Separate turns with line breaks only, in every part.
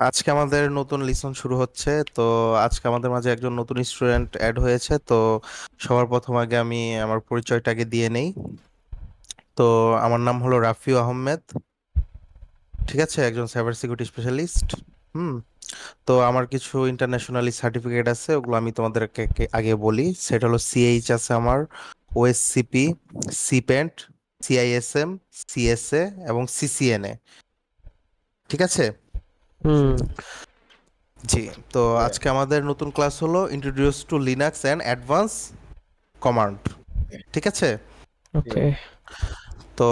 আজকে আমাদের নতুন লিসন শুরু হচ্ছে। তো আজকে আমাদের মাঝে একজন নতুন স্টুডেন্ট অ্যাড হয়েছে। তো সবার প্রথম আগে আমি আমার পরিচয়টাকে দিয়ে নেই। তো আমার নাম হলো রাফিউ আহমেদ। ঠিক আছে, একজন সাইবার সিকিউরিটি স্পেশালিস্ট। হুম। তো আমার কিছু ইন্টারন্যাশনালি সার্টিফিকেট আছে, ওগুলো আমি তোমাদেরকে আগে বলি। সেটা হলো সিএইচ আছে আমার, ওএসসিপি, সিপেন্ট, সিআইএসএম, সিএসএ এবং সিসিএনএ। ঠিক আছে।
হুম।
জি। তো আজকে আমাদের নতুন ক্লাস হলো introduce two Linux and advance command. ঠিক আছে।
ওকে।
তো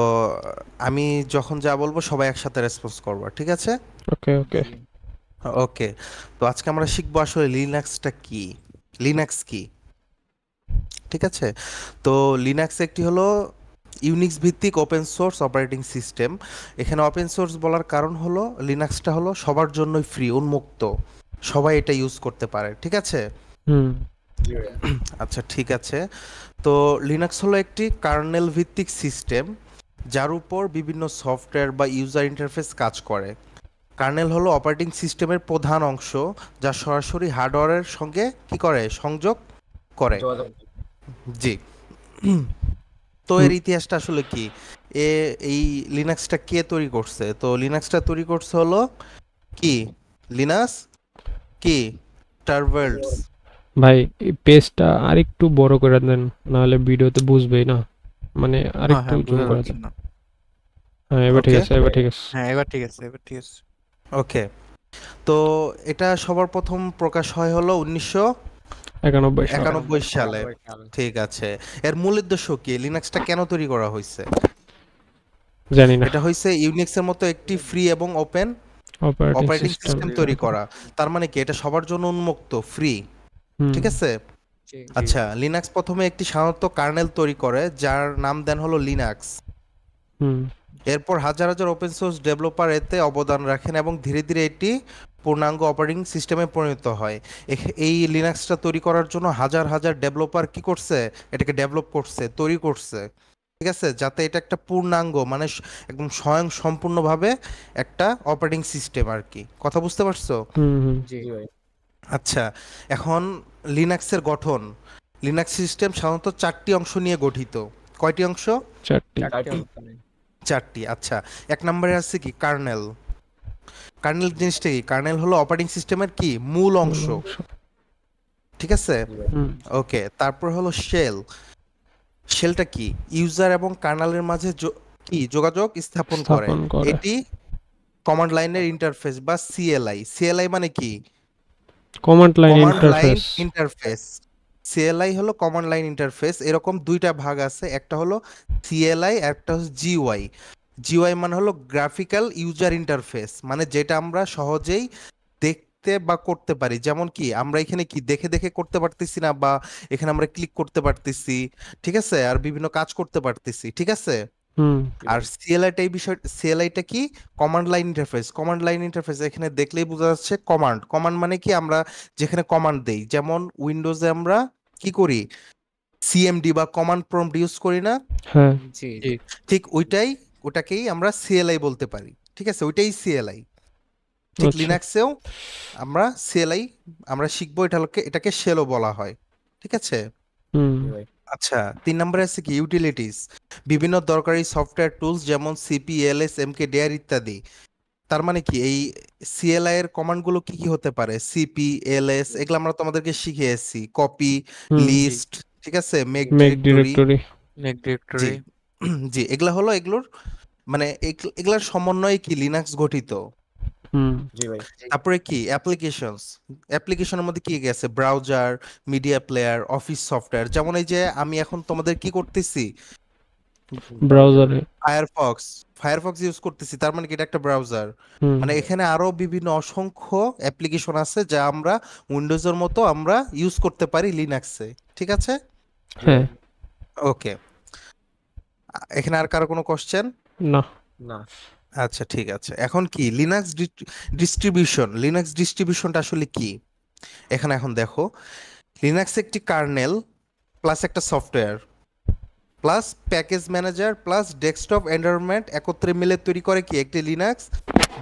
আমি যখন যা বলবো সবাই একসাথে রেসপন্স করবো, ঠিক আছে?
ওকে। ওকে।
ওকে। তো আজকে আমরা শিখবো আসলে লিনাক্সটা কি, লিনাক্স কি। ঠিক আছে। তো লিনাক্স একটি হলো ইউনিক্স ভিত্তিক ওপেন সোর্স অপারেটিং সিস্টেম। এখানে ওপেন সোর্স বলার কারণ হলো লিনাক্সটা হলো সবার জন্যই ফ্রি, উন্মুক্ত, সবাই এটা ইউজ করতে পারে। ঠিক আছে।
হুম।
আচ্ছা, ঠিক আছে। তো লিনাক্স হলো একটি কার্নেল ভিত্তিক সিস্টেম যার উপর বিভিন্ন সফটওয়্যার বা ইউজার ইন্টারফেস কাজ করে। কার্নেল হলো অপারেটিং সিস্টেমের প্রধান অংশ যা সরাসরি হার্ডওয়্যারের সঙ্গে কি করে, সংযোগ করে। জি। তো
হুম।
এর ইতিহাসটা আসলে কি, এ এই লিনাক্সটা কে তৈরি করছে? তো লিনাক্সটা তৈরি করছে হলো কি, লিনাক্স কি, টারভাল্ডস।
ভাই, এই পেজটা আরেকটু বড় করে দেন, নাহলে ভিডিওতে বুঝবেই না। মানে
হ্যাঁ
আরেকটু
হ্যাঁ,
জুম
বোঝা
করে
যাচ্ছে
দেন।
না।
হ্যাঁ, এবার ঠিক
ওকে।
আছে, এবার ঠিক আছে।
হ্যাঁ, এবার ঠিক আছে, এবার ঠিক আছে।
ওকে। তো এটা সবার প্রথম প্রকাশ হয় হলো
91 সাল।
1991 সালে। ঠিক আছে। এর মূল উদ্দেশ্য কি, লিনাক্সটা কেন তৈরি করা হয়েছে?
জানি না।
এটা হয়েছে ইউনিক্সের মতো একটি ফ্রি এবং open
operating
operating
system
system তৈরি
তৈরি করা।
করা। তার মানে কি, এটা সবার জন্য উন্মুক্ত, ফ্রি।
হুম।
ঠিক আছে। আচ্ছা, লিনাক্স প্রথমে একটি সাধারণত কার্নেল তৈরি করে যার নাম দেন হলো লিনাক্স।
হুম।
এরপর হাজার হাজার ওপেন সোর্স ডেভেলপার এতে অবদান রাখেন এবং ধীরে ধীরে এটি পূর্ণাঙ্গ অপারেটিং সিস্টেমে পরিণত হয়। এই লিনাক্সটা তৈরি করার জন্য হাজার হাজার ডেভেলপার কি করছে, এটাকে ডেভেলপ করছে, তৈরি করছে। ঠিক আছে, যাতে এটা একটা পূর্ণাঙ্গ মানে একদম স্বয়ং সম্পূর্ণভাবে একটা অপারেটিং সিস্টেম আর কি। কথা বুঝতে পারছো?
হুম। হুম।
আচ্ছা, এখন লিনাক্সের গঠন। লিনাক্স সিস্টেম সাধারণত চারটি অংশ নিয়ে গঠিত। কয়টি অংশ?
4টি।
চারটি। আচ্ছা, এক নম্বরে আছে কি, কার্নেল। কার্নেল জিনিসটা কি, কার্নেল হলো অপারেটিং সিস্টেমের কি মূল
মূল
অংশ।
অংশ।
ঠিক আছে।
হুম।
ওকে, তারপর হলো শেল। শেলটা কি, ইউজার এবং কার্নেলের মাঝে কি যোগাযোগ স্থাপন করে।
স্থাপন করে।
এটি কমান্ড লাইনের ইন্টারফেস বা সিএলআই। সিএলআই মানে কি,
command line
command line
interface.
Interface. CLI হলো কমান্ড লাইন ইন্টারফেস। এরকম দুইটা ভাগ আছে, একটা হলো সিএলআই, একটা হচ্ছে জিওআই। জিওআই মানে হলো গ্রাফিক্যাল ইউজার ইন্টারফেস, মানে যেটা আমরা সহজেই দেখতে বা করতে পারি। যেমন কি আমরা এখানে কি দেখে দেখে করতে পারতেছি না, বা এখানে আমরা ক্লিক করতে পারতেছি। ঠিক আছে, আর বিভিন্ন কাজ করতে পারতেছি। ঠিক আছে।
হুম।
আর সিএলআইটা, এই বিষয় সিএলআইটা কি, command line interface. Command line interface এখানে দেখলেই বোঝা যাচ্ছে কমান্ড। কমান্ড মানে কি, আমরা যেখানে কমান্ড দেই, যেমন উইন্ডোজে আমরা কি করি, সিএমডি বা কমান্ড প্রম্পট ইউজ করি না,
হ্যাঁ।
জি।
ঠিক ওইটাই, ওটাকেই আমরা সিএলআই বলতে পারি। ঠিক আছে, ওইটাই সিএলআই। ঠিক
আচ্ছা।
লিনাক্সেও আমরা সিএলআই আমরা শিখবো, এটাকে শেলও বলা হয়। ঠিক আছে।
হুম।
আচ্ছা, 3 নম্বরে আছে কি, ইউটিলিটিস। বিভিন্ন দরকারি সফটওয়্যার টুলস যেমন সিপি, এলএস, এমকেডিআর ইত্যাদি। তার মানে কি, এই সিএলআই এর কমান্ড গুলো কি কি হতে পারে, সিপি, এলএস, এগুলো আমরা তোমাদেরকে শিখে এসেছি। কপি,
হুম।
লিস্ট, ঠিক আছে, মেক
মেক
ডিরেক্টরি।
ডিরেক্টরি।
নেক
জি।
ডিরেক্টরি।
জি, এগুলা হলো এগুলোর মানে এগুলার সমন্বয়ে কি লিনাক্স গঠিত।
হুম।
তারপরে কি অ্যাপ্লিকেশনস। অ্যাপ্লিকেশনের মধ্যে কি কি আছে, browser, media player, office software. যেমন এই যে আমি এখন তোমাদের কি করতেছি,
ব্রাউজারে।
ফায়ারফক্স, ফায়ারফক্স ইউজ করতেছি, তার মানে কি এটা একটা ব্রাউজার।
হুম।
মানে এখানে আরো বিভিন্ন অসংখ্য অ্যাপ্লিকেশন আছে যা আমরা উইন্ডোজের মতো আমরা ইউজ করতে পারি লিনাক্সে। ঠিক আছে।
হ্যাঁ।
ওকে। এখানে আর কারো কোনো কোশ্চেন?
না।
আচ্ছা, ঠিক আছে। এখন কি লিনাক্স ডিস্ট্রিবিউশন, লিনাক্স ডিস্ট্রিবিউশনটা আসলে কি, এখানে এখন দেখো, লিনাক্স একটি কার্নেল প্লাস একটা software plus package manager plus desktop environment একত্রে মিলে তৈরি করে কি একটি লিনাক্স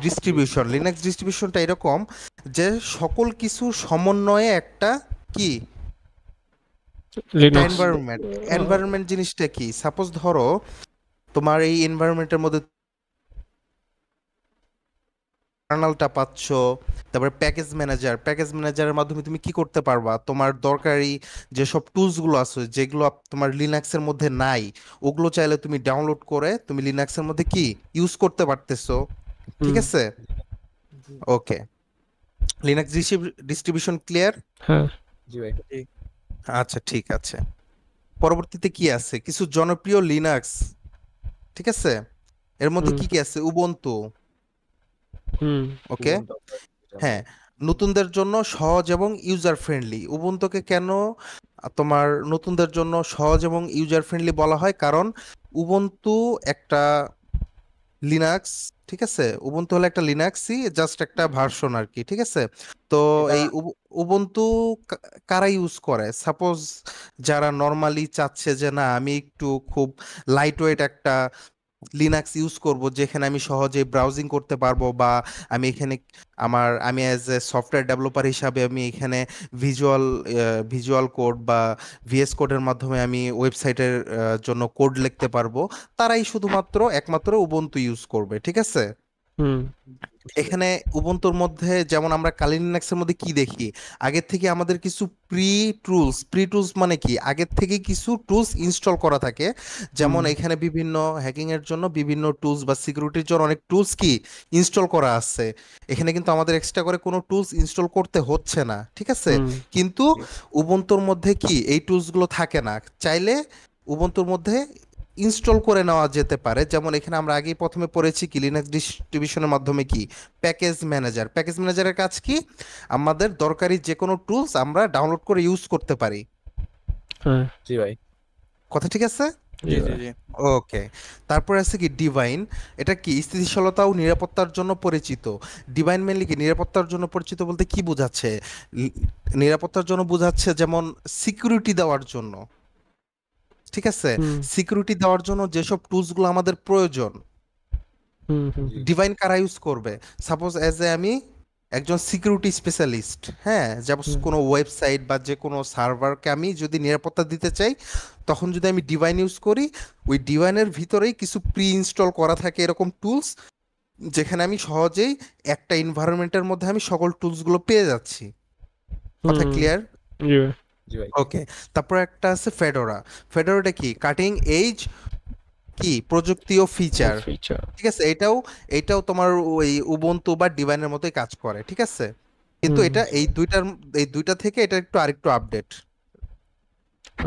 ডিস্ট্রিবিউশন, লিনাক্স ডিস্ট্রিবিউশনটা এরকম যে সকল কিছু সমন্বয়ে একটা কি, একটা
লিনাক্স।
এনভায়রনমেন্ট। এনভায়রনমেন্ট জিনিসটা কি, সাপোজ ধরো তোমার এই এনভায়রনমেন্টের মধ্যে কার্নালটা পাচ্ছ, তারপরে প্যাকেজ ম্যানেজার, প্যাকেজ ম্যানেজারের মাধ্যমে তুমি কি করতে পারবা, তোমার দরকারি যেসব টুলস গুলো আছে যেগুলো তোমার লিনাক্সের মধ্যে নাই, ওগুলো চাইলে তুমি ডাউনলোড করে তুমি লিনাক্সের মধ্যে কি ইউজ করতে পারতেছো। ঠিক
হুম।
আছে, ওকে। Linux distribution clear?
হ্যাঁ।
জি ভাই।
আচ্ছা ঠিক আছে। পরবর্তীতে কি আছে, কিছু জনপ্রিয় লিনাক্স, ঠিক আছে, এর মধ্যে
হুম।
কি কি আছে, উবুন্টু।
হুম।
ওকে,
উবুন্টু এটা ভাই।
হ্যাঁ, নতুনদের জন্য সহজ এবং ইউজার ফ্রেন্ডলি। উবুন্টুকে কেন তোমার নতুনদের জন্য সহজ এবং ইউজার ফ্রেন্ডলি বলা হয়, কারণ উবুন্টু একটা লিনাক্স, ঠিক আছে, উবুন্টু হলো একটা লিনাক্সই জাস্ট একটা ভার্সন আর কি, ঠিক আছে। তো
এটা
এই উবুন্টু কারা ইউজ করে, সাপোজ যারা নর্মালি চাচ্ছে যে না আমি একটু খুব লাইট ওয়েট একটা লিনাক্স ইউজ করব যেখানে আমি সহজে ব্রাউজিং করতে পারবো, বা আমি এখানে আমি অ্যাজ এ সফটওয়্যার ডেভেলপার হিসাবে আমি এখানে ভিজুয়াল ভিজুয়াল কোড বা ভিএস কোডের মাধ্যমে আমি ওয়েবসাইটের জন্য কোড লিখতে পারবো, তারাই শুধুমাত্র একমাত্র উবুন্টু ইউজ করবে, ঠিক আছে।
হুম।
বুঝতে
এখানে
পেরেছি।
উবুন্তুর মধ্যে যেমন আমরা কালি লিনাক্সের মধ্যে কি দেখি, আগের থেকে আমাদের কিছু প্রি টুলস মানে কি, আগের থেকে কিছু টুলস ইনস্টল করা থাকে।
হুম।
যেমন এখানে বিভিন্ন হ্যাকিং এর জন্য বিভিন্ন টুলস বা সিকিউরিটির জন্য অনেক টুলস কি ইনস্টল করা আছে। এখানে কিন্তু আমাদের এক্সট্রা করে কোনো টুলস ইনস্টল করতে হচ্ছে না, ঠিক আছে।
হুম।
কিন্তু
জি।
উবুন্তুর মধ্যে কি এই টুলস গুলো থাকে না, চাইলে উবুন্তুর মধ্যে ইনস্টল করে নেওয়া যেতে পারে। যেমন এখানে আমরা আগেই প্রথমে পড়েছি কি লিনাক্স ডিস্ট্রিবিউশনের মাধ্যমে কি প্যাকেজ ম্যানেজার, প্যাকেজ ম্যানেজারের কাজ কি, আমাদের দরকারি যে কোনো টুলস আমরা ডাউনলোড করে ইউজ করতে পারি।
হ্যাঁ।
জি ভাই।
কথা ঠিক আছে,
জি
জি জি
ভাই।
জি।
ওকে। তারপর আছে কি ডিভাইন, এটা কি স্থিতিশীলতা ও নিরাপত্তার জন্য পরিচিত। ডিভাইন মেনলি কি নিরাপত্তার জন্য পরিচিত বলতে কি বোঝাচ্ছে, নি- নিরাপত্তার জন্য বোঝাচ্ছে যেমন সিকিউরিটি দেওয়ার জন্য, ঠিক আছে,
হুম।
সিকিউরিটি দেওয়ার জন্য যেসব টুলসগুলো আমাদের প্রয়োজন,
হুম। হুম।
জি।
ডিভাইন কারা ইউজ করবে, সাপোজ অ্যাজ এ আমি একজন সিকিউরিটি স্পেশালিস্ট, হ্যাঁ, যেমন
হুম।
কোনো ওয়েবসাইট বা যে কোনো সার্ভারকে আমি যদি নিরাপত্তা দিতে চাই, তখন যদি আমি ডিভাইন ইউজ করি, ওই ডিভাইনের ভিতরেই কিছু প্রি ইনস্টল করা থাকে এরকম টুলস, যেখানে আমি সহজেই একটা এনভায়রনমেন্টের মধ্যে আমি সকল টুলসগুলো পেয়ে যাচ্ছি। কথা
হুম।
ক্লিয়ার?
জি ভাই।
জি ভাই।
ওকে। তারপর একটা আছে ফেডোরা। ফেডোরাটা কি কাটিং এইজ কি প্রযুক্তি ও ফিচার,
ফিচার।
ঠিক আছে। এটাও তোমার ওই উবুন্টু বা ডিভাইনের মতোই কাজ করে, ঠিক আছে। কিন্তু
হুম।
এটা এই দুইটা থেকে এটা একটু আরেকটু আপডেট,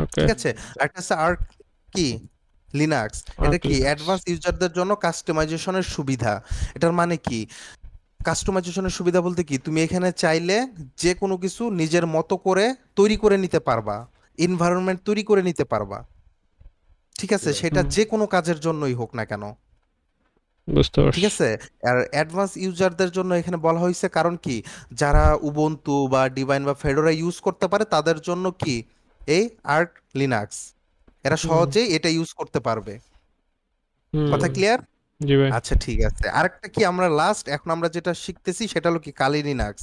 ওকে।
ঠিক আছে। আরেকটা আছে আর কি লিনাক্স,
আর
এটা কি
লিনাক্স।
অ্যাডভান্স ইউজারদের জন্য কাস্টমাইজেশনের সুবিধা। এটার মানে কি, কাস্টমাইজেশনের সুবিধা বলতে কি তুমি এখানে চাইলে যে কোনো কিছু নিজের মতো করে তৈরি করে নিতে পারবা, এনভায়রনমেন্ট তৈরি করে নিতে পারবা, ঠিক
জি
আছে,
ভাই।
সেটা
হুম।
যে কোনো কাজের জন্যই হোক না কেন,
বুঝতে
ঠিক
পারছি।
আছে। আর অ্যাডভান্স ইউজারদের জন্য এখানে বলা হয়েছে কারণ কি, যারা উবুন্টু বা ডিভাইন বা ফেডোরা ইউজ করতে পারে তাদের জন্য কি এই আর্ক লিনাক্স, এরা
হুম।
সহজেই এটা ইউজ করতে পারবে। কথা
হুম।
ক্লিয়ার?
জি ভাই।
আচ্ছা ঠিক আছে, আরেকটা কি আমরা লাস্ট এখন আমরা যেটা শিখতেছি সেটা হলো কি কালি লিনাক্স।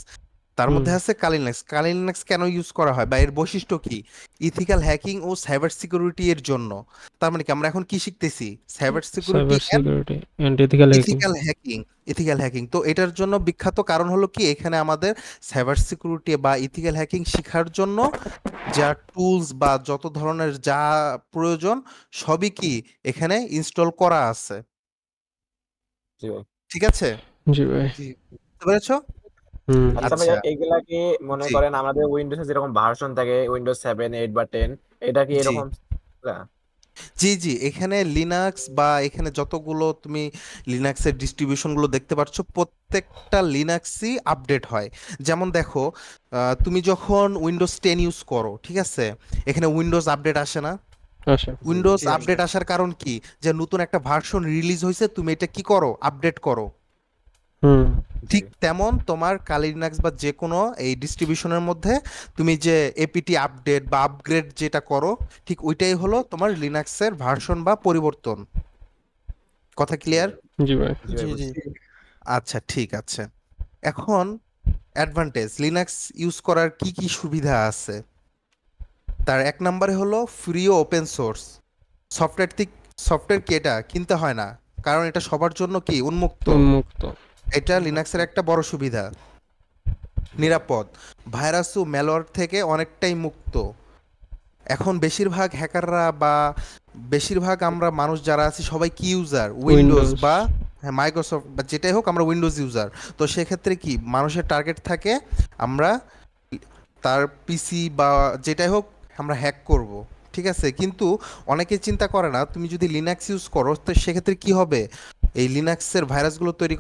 তার
হুম।
মধ্যে আছে কালি লিনাক্স। কালি লিনাক্স কেন ইউজ করা হয় বা এর বৈশিষ্ট্য কি, ইথিক্যাল হ্যাকিং ও সাইবার সিকিউরিটি এর জন্য। তার মানে কি আমরা এখন কি শিখতেছি, cyber security,
cyber security and ethical hacking.
Ethical hacking. Ethical hacking তো এটার জন্য বিখ্যাত কারণ হলো কি এখানে আমাদের সাইবার সিকিউরিটি বা ইথিক্যাল হ্যাকিং শেখার জন্য যা টুলস বা যত ধরনের যা প্রয়োজন সবই কি এখানে ইনস্টল করা আছে,
জি ভাই।
ঠিক আছে।
জি ভাই।
জি, বুঝতে পেরেছো?
হুম।
আচ্ছা ভাই,
আচ্ছা,
এইগুলা কি মনে
জি
করেন আমাদের উইন্ডোজে যেরকম ভার্সন থাকে, উইন্ডোজ 7, 8 বা 10, এটা কি
জি
এরকম না?
জি জি, এখানে লিনাক্স বা এখানে যতগুলো তুমি লিনাক্সের ডিস্ট্রিবিউশন গুলো দেখতে পাচ্ছ প্রত্যেকটা লিনাক্সই আপডেট হয়। যেমন দেখো, তুমি যখন উইন্ডোজ 10 ইউজ করো, ঠিক আছে, এখানে উইন্ডোজ আপডেট আসে না।
আচ্ছা।
জি
উইন্ডোজ
জি আসে।
আপডেট আসার কারণ কি, যে নতুন একটা ভার্সন রিলিজ হয়েছে, তুমি এটা কি করো, আপডেট করো।
হুম।
জি
ঠিক তেমন তোমার কালি লিনাক্স বা যে কোনো এই ডিস্ট্রিবিউশনের মধ্যে তুমি যে এপিটি আপডেট বা আপগ্রেড যেটা করো, ঠিক ওইটাই হলো তোমার লিনাক্সের ভার্সন বা পরিবর্তন। কথা
জি
ক্লিয়ার?
ভাই।
জি ভাই।
জি ভাই,
জি জি।
বুঝছি।
আচ্ছা ঠিক আছে। এখন অ্যাডভান্টেজ, লিনাক্স ইউজ করার কি কি সুবিধা আছে? তার এক নম্বরে হলো ফ্রি ও ওপেন সোর্স সফটওয়্যার। সফটওয়্যার কি এটা কিনতে হয় না, কারণ এটা সবার জন্য কি উন্মুক্ত।
উন্মুক্ত।
এটা লিনাক্সের একটা বড় সুবিধা। নিরাপদ, ভাইরাস ও ম্যালওয়্যার থেকে অনেকটাই মুক্ত। এখন বেশিরভাগ হ্যাকাররা বা বেশিরভাগ আমরা মানুষ যারা আছি সবাই কি ইউজার, উইন্ডোজ
উইন্ডোজ।
বা মাইক্রোসফট বা যেটাই হোক, আমরা উইন্ডোজ ইউজার। তো সেক্ষেত্রে কি মানুষের টার্গেট থাকে আমরা তার পিসি বা যেটাই হোক আমরা হ্যাক করব। ঠিক আছে, কিন্তু অনেকে চিন্তা করে না তুমি যদি লিনাক্স ইউজ করো তো সেক্ষেত্রে কি হবে। এই লিনাক্সের ভাইরাসগুলো তৈরি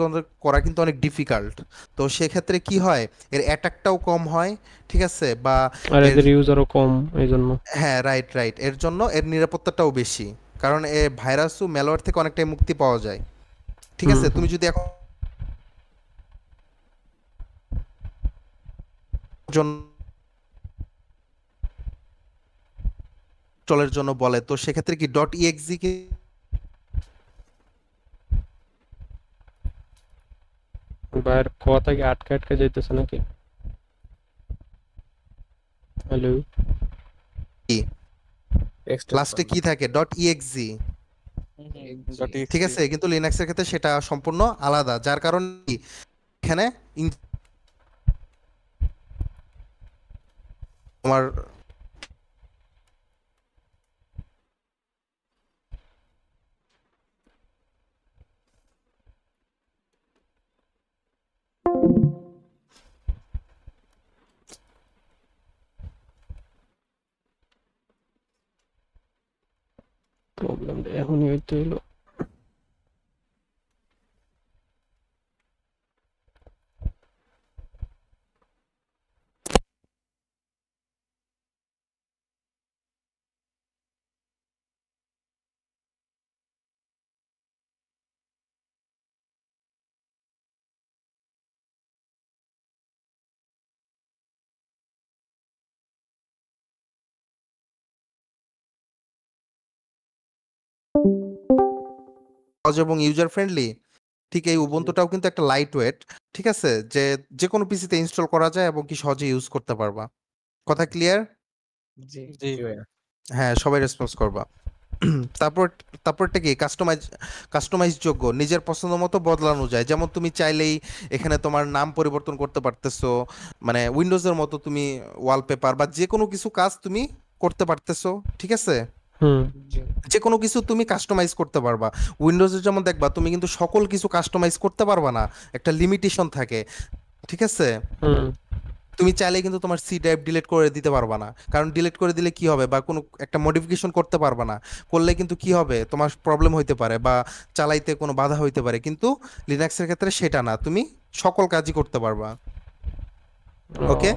করা কিন্তু অনেক ডিফিকাল্ট। তো সেক্ষেত্রে কি হয়, এর অ্যাটাকটাও কম হয়। ঠিক আছে, বা
আর
এর,
এদের ইউজারও কম এই জন্য।
হ্যাঁ রাইট রাইট, এর জন্য এর নিরাপত্তাটাও বেশি, কারণ এ ভাইরাস ও ম্যালওয়্যার থেকে অনেকটাই মুক্তি পাওয়া যায়। ঠিক
হুম
আছে,
হুম।
তুমি যদি এখন ইনস্টলের জন্য বলে তো সেক্ষেত্রে কি ডট ইএক্সি কে
বাইরের কথা কি আটকে আটকে যাইতেছে নাকি? হ্যালো।
লাস্টে কি থাকে, ডট ইএক্সি। ঠিক
.exe
আছে, কিন্তু লিনাক্সের ক্ষেত্রে সেটা সম্পূর্ণ আলাদা, যার কারণে কি এখানে তোমার
প্রবলেমটা এখনই হইতে হলো।
সহজ এবং ইউজার ফ্রেন্ডলি। ঠিক এই উবুন্টুটাও কিন্তু একটা লাইট ওয়েট। ঠিক আছে, যে যে কোনো পিসিতে ইনস্টল করা যায় এবং কি সহজে ইউজ করতে পারবা। কথা ক্লিয়ার?
জি
জি ভাইয়া।
হ্যাঁ, সবাই রেসপন্স করবা। তারপর তারপরটা কি কাস্টমাইজ যোগ্য, নিজের পছন্দ মতো বদলানো যায়। যেমন তুমি চাইলেই এখানে তোমার নাম পরিবর্তন করতে পারতেছো, মানে উইন্ডোজের মতো তুমি ওয়ালপেপার বা যে কোনো কিছু কাজ তুমি করতে পারতেছো। ঠিক আছে,
হুম
জি
যে কোনো কিছু তুমি কাস্টমাইজ করতে পারবা। উইন্ডোজে যেমন দেখবা তুমি কিন্তু সকল কিছু কাস্টমাইজ করতে পারবা না, একটা লিমিটেশন থাকে। ঠিক আছে,
হুম।
তুমি চাইলে কিন্তু তোমার সি ড্রাইভ ডিলিট করে দিতে পারবা না, কারণ ডিলিট করে দিলে কি হবে, বা কোনো একটা মডিফিকেশন করতে পারবা না। করলে কিন্তু কি হবে, তোমার প্রবলেম হইতে পারে বা চালাইতে কোনো বাধা হইতে পারে। কিন্তু লিনাক্সের ক্ষেত্রে সেটা না, তুমি সকল কাজই করতে পারবা। ওকে,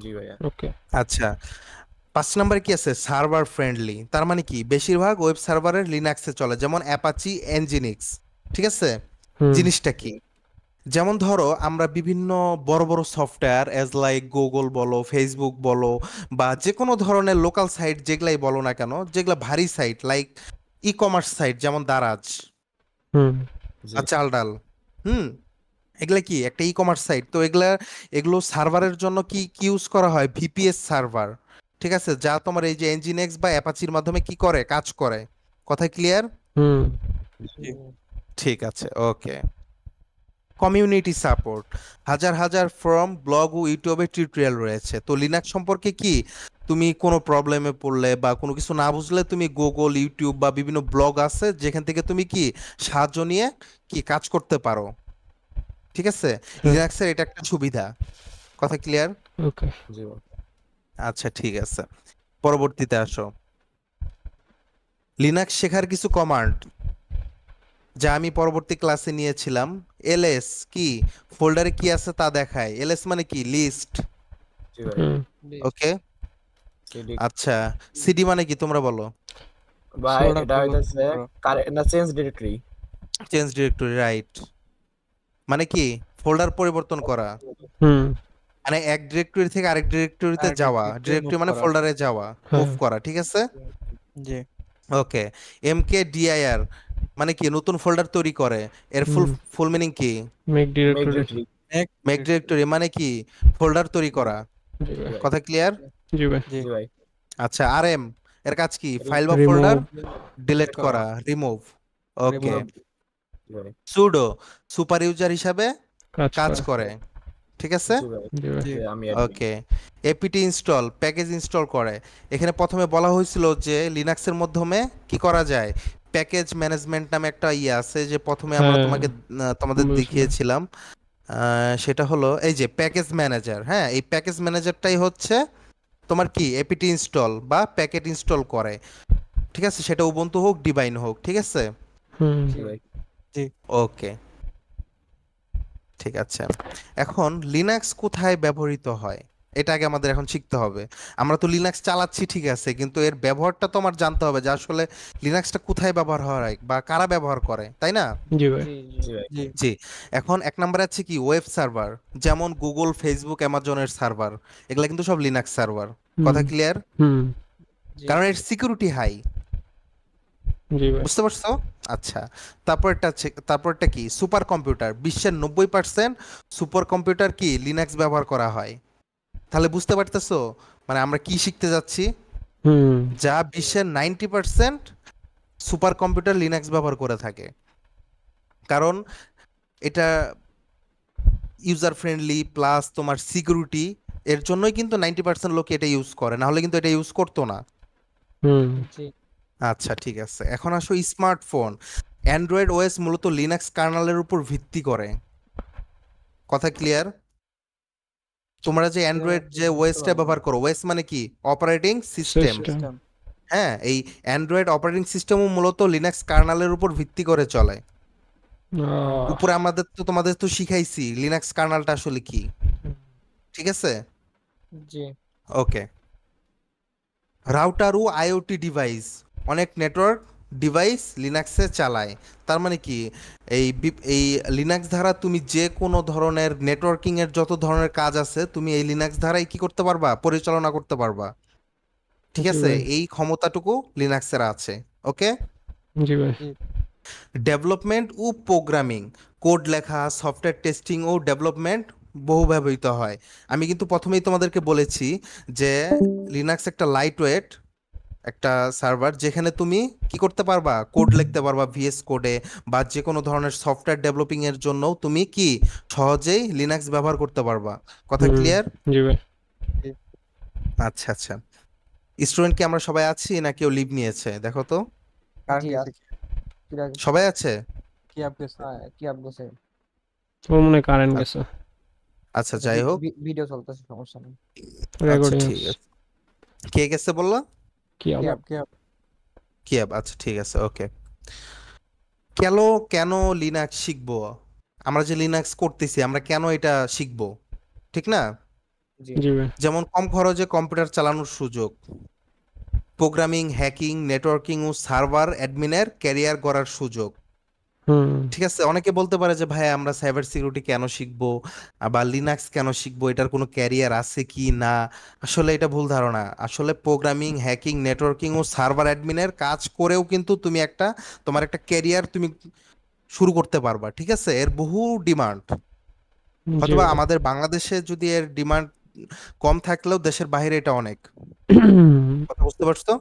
জি ভাইয়া।
ওকে।
আচ্ছা। 5 নম্বরে কি আছে, সার্ভার ফ্রেন্ডলি। তার মানে কি বেশিরভাগ ওয়েব সার্ভারের লিনাক্সে চলে, যেমন অ্যাপাচি, এনজিনিক্স। ঠিক আছে,
হুম
জিনিসটা কি, যেমন ধরো আমরা বিভিন্ন বড় বড় সফটওয়্যার এজ লাইক গুগল বলো, ফেসবুক বলো, বা যে কোনো ধরনের লোকাল সাইট যেগুলাই বলো না কেন, যেগুলা ভারী site like e commerce site যেমন দারাজ
হুম
জি
বা চালডাল, হুম, এগুলা কি একটা ই কমার্স সাইট। তো এগুলো সার্ভারের জন্য কি কি ইউজ করা হয়, ভিপিএস সার্ভার। ঠিক আছে, যা তোমার এই যে এনজিনেক্স বা অ্যাপাচির মাধ্যমে কি করে, কাজ করে। কথা ক্লিয়ার?
হুম
জি
ঠিক আছে, ওকে। কমিউনিটি সাপোর্ট, হাজার হাজার ফোরাম, ব্লগ ও ইউটিউবে টিউটোরিয়াল রয়েছে। তো লিনাক্স সম্পর্কে কি তুমি কোনো প্রবলেমে পড়লে বা কোনো কিছু না বুঝলে তুমি গুগল, ইউটিউব বা বিভিন্ন ব্লগ আছে যেখান থেকে তুমি কি সাহায্য নিয়ে কি কাজ করতে পারো। ঠিক আছে,
হুম।
লিনাক্সের এটা একটা সুবিধা। কথা ক্লিয়ার?
ওকে।
জি ভাইয়া।
আচ্ছা ঠিক আছে, পরবর্তীতে আসো। লিনাক্স শেখার কিছু কমান্ড যা আমি পরবর্তী ক্লাসে নিয়েছিলাম। এলএস কি, ফোল্ডারে কি আছে তা দেখায়। এলএস মানে কি, লিস্ট।
জি ভাইয়া।
হুম।
ওকে,
সিডি
আচ্ছা। সিডি মানে কি তোমরা বলো?
ভাই
ফোল্ডার
এটা
পরিবর্তন
হইতাছে
করা।
না change directory.
Change directory, right. মানে কি ফোল্ডার পরিবর্তন করা,
হুম।
মানে এক ডিরেক্টরি থেকে আরেক ডিরেক্টরিতে
আরেকটা
যাওয়া।
ডিরেক্টরি মুভ
ডিরেক্টরি মানে
করা।
ফোল্ডারে যাওয়া, মুভ
হ্যাঁ।
করা। ঠিক আছে,
জি
ওকে। এমকে ডিআইআর মানে কি নতুন ফোল্ডার তৈরি করে, এর ফুল
হুম
ফুল মিনিং কি?
Make
make
directory.
Directory.
Make directory মানে কি ফোল্ডার তৈরি
জি
করা।
জি
জি
ভাই।
ভাই।
কথা ক্লিয়ার?
জি ভাই।
জি ভাই।
আচ্ছা, আরএম এর কাজ কি? ফাইল বা ফোল্ডার
রিমুভ।
ডিলিট
ডিলিট করা।
করা, রিমুভ। ওকে।
রিমুভ। জি ভাই।
সুডো সুপার ইউজার হিসাবে
কাজ
কাজ
করে।
করে, ঠিক আছে?
জি ভাই।
জি ভাই।
জি আমি অ্যাডমিন।
ওকে। এপিটি ইনস্টল প্যাকেজ ইনস্টল করে। এখানে প্রথমে বলা হয়েছিল যে লিনাক্সের মাধ্যমে কি করা যায়, প্যাকেজ ম্যানেজমেন্ট নামে একটা ইয়ে আছে, যে প্রথমে আমরা
হ্যাঁ
তোমাদের
বুঝলাম।
দেখিয়েছিলাম। সেটা হলো এই যে প্যাকেজ ম্যানেজার। হ্যাঁ, এই প্যাকেজ ম্যানেজারটাই হচ্ছে তোমার কি এপিটি ইনস্টল বা প্যাকেট ইনস্টল করে, ঠিক আছে? সেটা উবুন্টু হোক ডিভাইন হোক, ঠিক আছে?
হুম
জি ভাই।
ওকে, ঠিক আছে। এখন লিনাক্স কোথায় ব্যবহৃত হয় এটা আগে আমাদের এখন শিখতে হবে। আমরা তো লিনাক্স চালাচ্ছি ঠিক আছে, কিন্তু এর ব্যবহারটা তো আমার জানতে হবে যে আসলে লিনাক্সটা কোথায় ব্যবহার হয় বা কারা ব্যবহার করে, তাই না?
জি ভাই।
জি ভাই।
জি। এখন এক নম্বরে আছে কি ওয়েব সার্ভার, যেমন গুগল, ফেসবুক, অ্যামাজনের সার্ভার, এগুলা কিন্তু সব লিনাক্স সার্ভার।
হুম
কথা ক্লিয়ার?
হুম
কারণ এর সিকিউরিটি হাই,
জি ভাই।
বুঝতে পারছো? আচ্ছা, তারপরটা কি সুপার কম্পিউটার। বিশ্বের 90% সুপার কম্পিউটার কি লিনাক্স ব্যবহার করা হয়। তাহলে বুঝতে পারতেছো মানে আমরা কি শিখতে যাচ্ছি?
হুম
যা বিশ্বের 90% সুপার কম্পিউটার লিনাক্স ব্যবহার করে থাকে। কারণ এটা ইউজার ফ্রেন্ডলি প্লাস তোমার সিকিউরিটি, এর জন্যই কিন্তু 90% লোক এটা ইউজ করে, না হলে কিন্তু এটা ইউজ করতো না।
হুম
আচ্ছা, ঠিক আছে। এখন আসো স্মার্টফোন। অ্যান্ড্রয়েড ওএস মূলত লিনাক্স কার্নেলের উপর ভিত্তি করে। কথা ক্লিয়ার? তোমরা যে অ্যান্ড্রয়েড যে ওএসটা ব্যবহার করো, ওএস মানে কি অপারেটিং সিস্টেম।
সিস্টেম।
হ্যাঁ, এই অ্যান্ড্রয়েড অপারেটিং সিস্টেমও মূলত লিনাক্স কার্নেলের উপর ভিত্তি করে চলে। উপরে আমাদের তো তোমাদের তো শিখাইছি লিনাক্স কার্নেলটা আসলে কি, ঠিক আছে? ওকে। রাউটার ও আইওটি ডিভাইস, অনেক নেটওয়ার্ক ডিভাইস লিনাক্সে চালায়। তার মানে কি এই লিনাক্স দ্বারা তুমি যে কোনো ধরনের নেটওয়ার্কিং এর যত ধরনের কাজ আছে তুমি এই লিনাক্স দ্বারাই কি করতে পারবা, পরিচালনা করতে পারবা, ঠিক
জি
আছে?
ভাই।
এই ক্ষমতাটুকু লিনাক্সের আছে। ওকে।
জি ভাই।
ডেভেলপমেন্ট ও প্রোগ্রামিং, কোড লেখা, সফটওয়্যার টেস্টিং ও ডেভেলপমেন্ট বহু ব্যবহৃত হয়। আমি কিন্তু প্রথমেই তোমাদেরকে বলেছি যে লিনাক্স একটা লাইট ওয়েট একটা সার্ভার, যেখানে তুমি কি করতে পারবা, কোড লিখতে পারবা ভিএস কোডে, বা যে কোনো ধরনের সফটওয়্যার ডেভেলপিং এর জন্য তুমি কি সহজেই লিনাক্স ব্যবহার করতে পারবা। কথা
হুম
ক্লিয়ার?
জি ভাই।
আচ্ছা আচ্ছা। স্টুডেন্ট কি আমরা সবাই আছি না কেউ লিভ নিয়েছে দেখো তো? সবাই আছে?
ওর মনে হয় কারেন্ট
আচ্ছা
গেছে।
আচ্ছা, যাই হোক। আচ্ছা,
রেকর্ডিং
ঠিক
আছে।
আছে। কে গেছে বললা?
কি আবার?
কিয়াব। আচ্ছা, ঠিক আছে, ওকে। কেন কেন লিনাক্স শিখবো? আমরা যে লিনাক্স করতেছি আমরা কেন এটা শিখবো, ঠিক না?
জি ভাই।
যেমন কম খরচে কম্পিউটার চালানোর সুযোগ, প্রোগ্রামিং, হ্যাকিং, নেটওয়ার্কিং ও সার্ভার অ্যাডমিনের ক্যারিয়ার গড়ার সুযোগ।
হুম
ঠিক আছে, অনেকে বলতে পারে যে ভাই আমরা সাইবার সিকিউরিটি কেন শিখবো, আবার লিনাক্স কেন শিখবো, এটার কোনো ক্যারিয়ার আছে কি না? আসলে এটা ভুল ধারণা। আসলে প্রোগ্রামিং, হ্যাকিং, নেটওয়ার্কিং ও সার্ভার অ্যাডমিনের কাজ করেও কিন্তু তুমি তোমার একটা ক্যারিয়ার তুমি শুরু করতে পারবা, ঠিক আছে? এর বহু ডিমান্ড।
জি
হয়তোবা
ভাই।
আমাদের বাংলাদেশে যদি এর ডিমান্ড কম থাকলেও দেশের বাইরে এটা অনেক। কথা বুঝতে পারছো?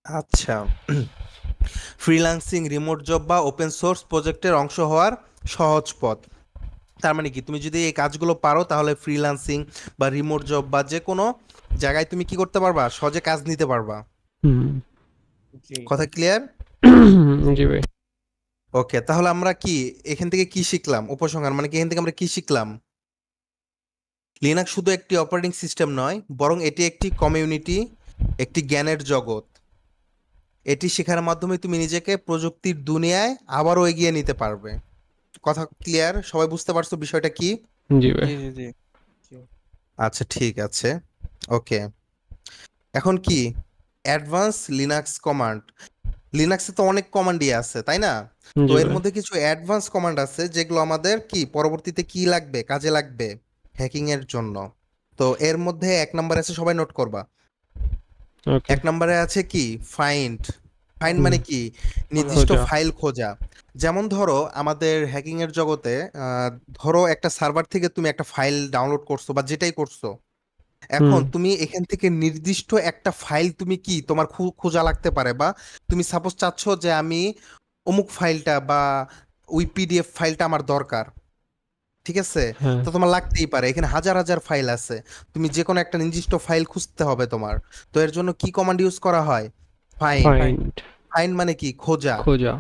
আচ্ছা। ফ্রিল্যান্সিং, রিমোট জব বা ওপেন সোর্স প্রজেক্টের অংশ হওয়ার সহজ পথ। তার মানে কি তুমি যদি এই কাজগুলো পারো তাহলে ফ্রিল্যান্সিং বা রিমোট জব বা যে কোনো জায়গায় তুমি কি করতে পারবা, সহজে কাজ নিতে পারবা।
হুম
কথা ক্লিয়ার?
জি ভাই।
ওকে, তাহলে আমরা কি এখান থেকে কি শিখলাম, উপসংহার মানে কি এখান থেকে আমরা কি শিখলাম? লিনাক্স শুধু একটি অপারেটিং সিস্টেম নয়, বরং এটি একটি কমিউনিটি, একটি জ্ঞানের জগৎ। এটি শেখার মাধ্যমে তুমি নিজেকে প্রযুক্তির দুনিয়ায় আবারও এগিয়ে নিতে পারবে। কথা ক্লিয়ার? সবাই বুঝতে পারছো বিষয়টা কি?
জি ভাই।
আচ্ছা, ঠিক আছে, ওকে। এখন কি অ্যাডভান্স লিনাক্স কমান্ড। লিনাক্সে তো অনেক কমান্ডই আছে, তাই না? তো
জি
এর
ভাই।
মধ্যে কিছু অ্যাডভান্স কমান্ড আছে যেগুলো আমাদের কি পরবর্তীতে কি লাগবে, কাজে লাগবে হ্যাকিং এর জন্য। তো এর মধ্যে এক নম্বরে আছে, সবাই নোট করবা।
ওকে।
এক নম্বরে আছে কি ফাইন্ড। ফাইন্ড
হুম।
মানে কি? নির্দিষ্ট
খোঁজা।
ফাইল খোঁজা। যেমন ধরো আমাদের হ্যাকিং এর জগতে ধরো একটা সার্ভার থেকে তুমি একটা ফাইল ডাউনলোড করছো বা যেটাই করছো,
হুম।
এখন তুমি এখান থেকে নির্দিষ্ট একটা ফাইল তুমি কি তোমার খোঁজা লাগতে পারে, বা তুমি সাপোজ চাচ্ছ যে আমি অমুক ফাইলটা বা ওই পিডিএফ ফাইলটা আমার দরকার, ঠিক আছে?
হ্যাঁ।
তো তোমার লাগতেই পারে, এখানে হাজার হাজার ফাইল আছে, তুমি যে কোনো একটা নির্দিষ্ট ফাইল খুঁজতে হবে তোমার। তো এর জন্য কি কমান্ড ইউজ করা হয়? ফাইন্ড।
ফাইন্ড।
ফাইন্ড মানে কি? খোঁজা।
খোঁজা।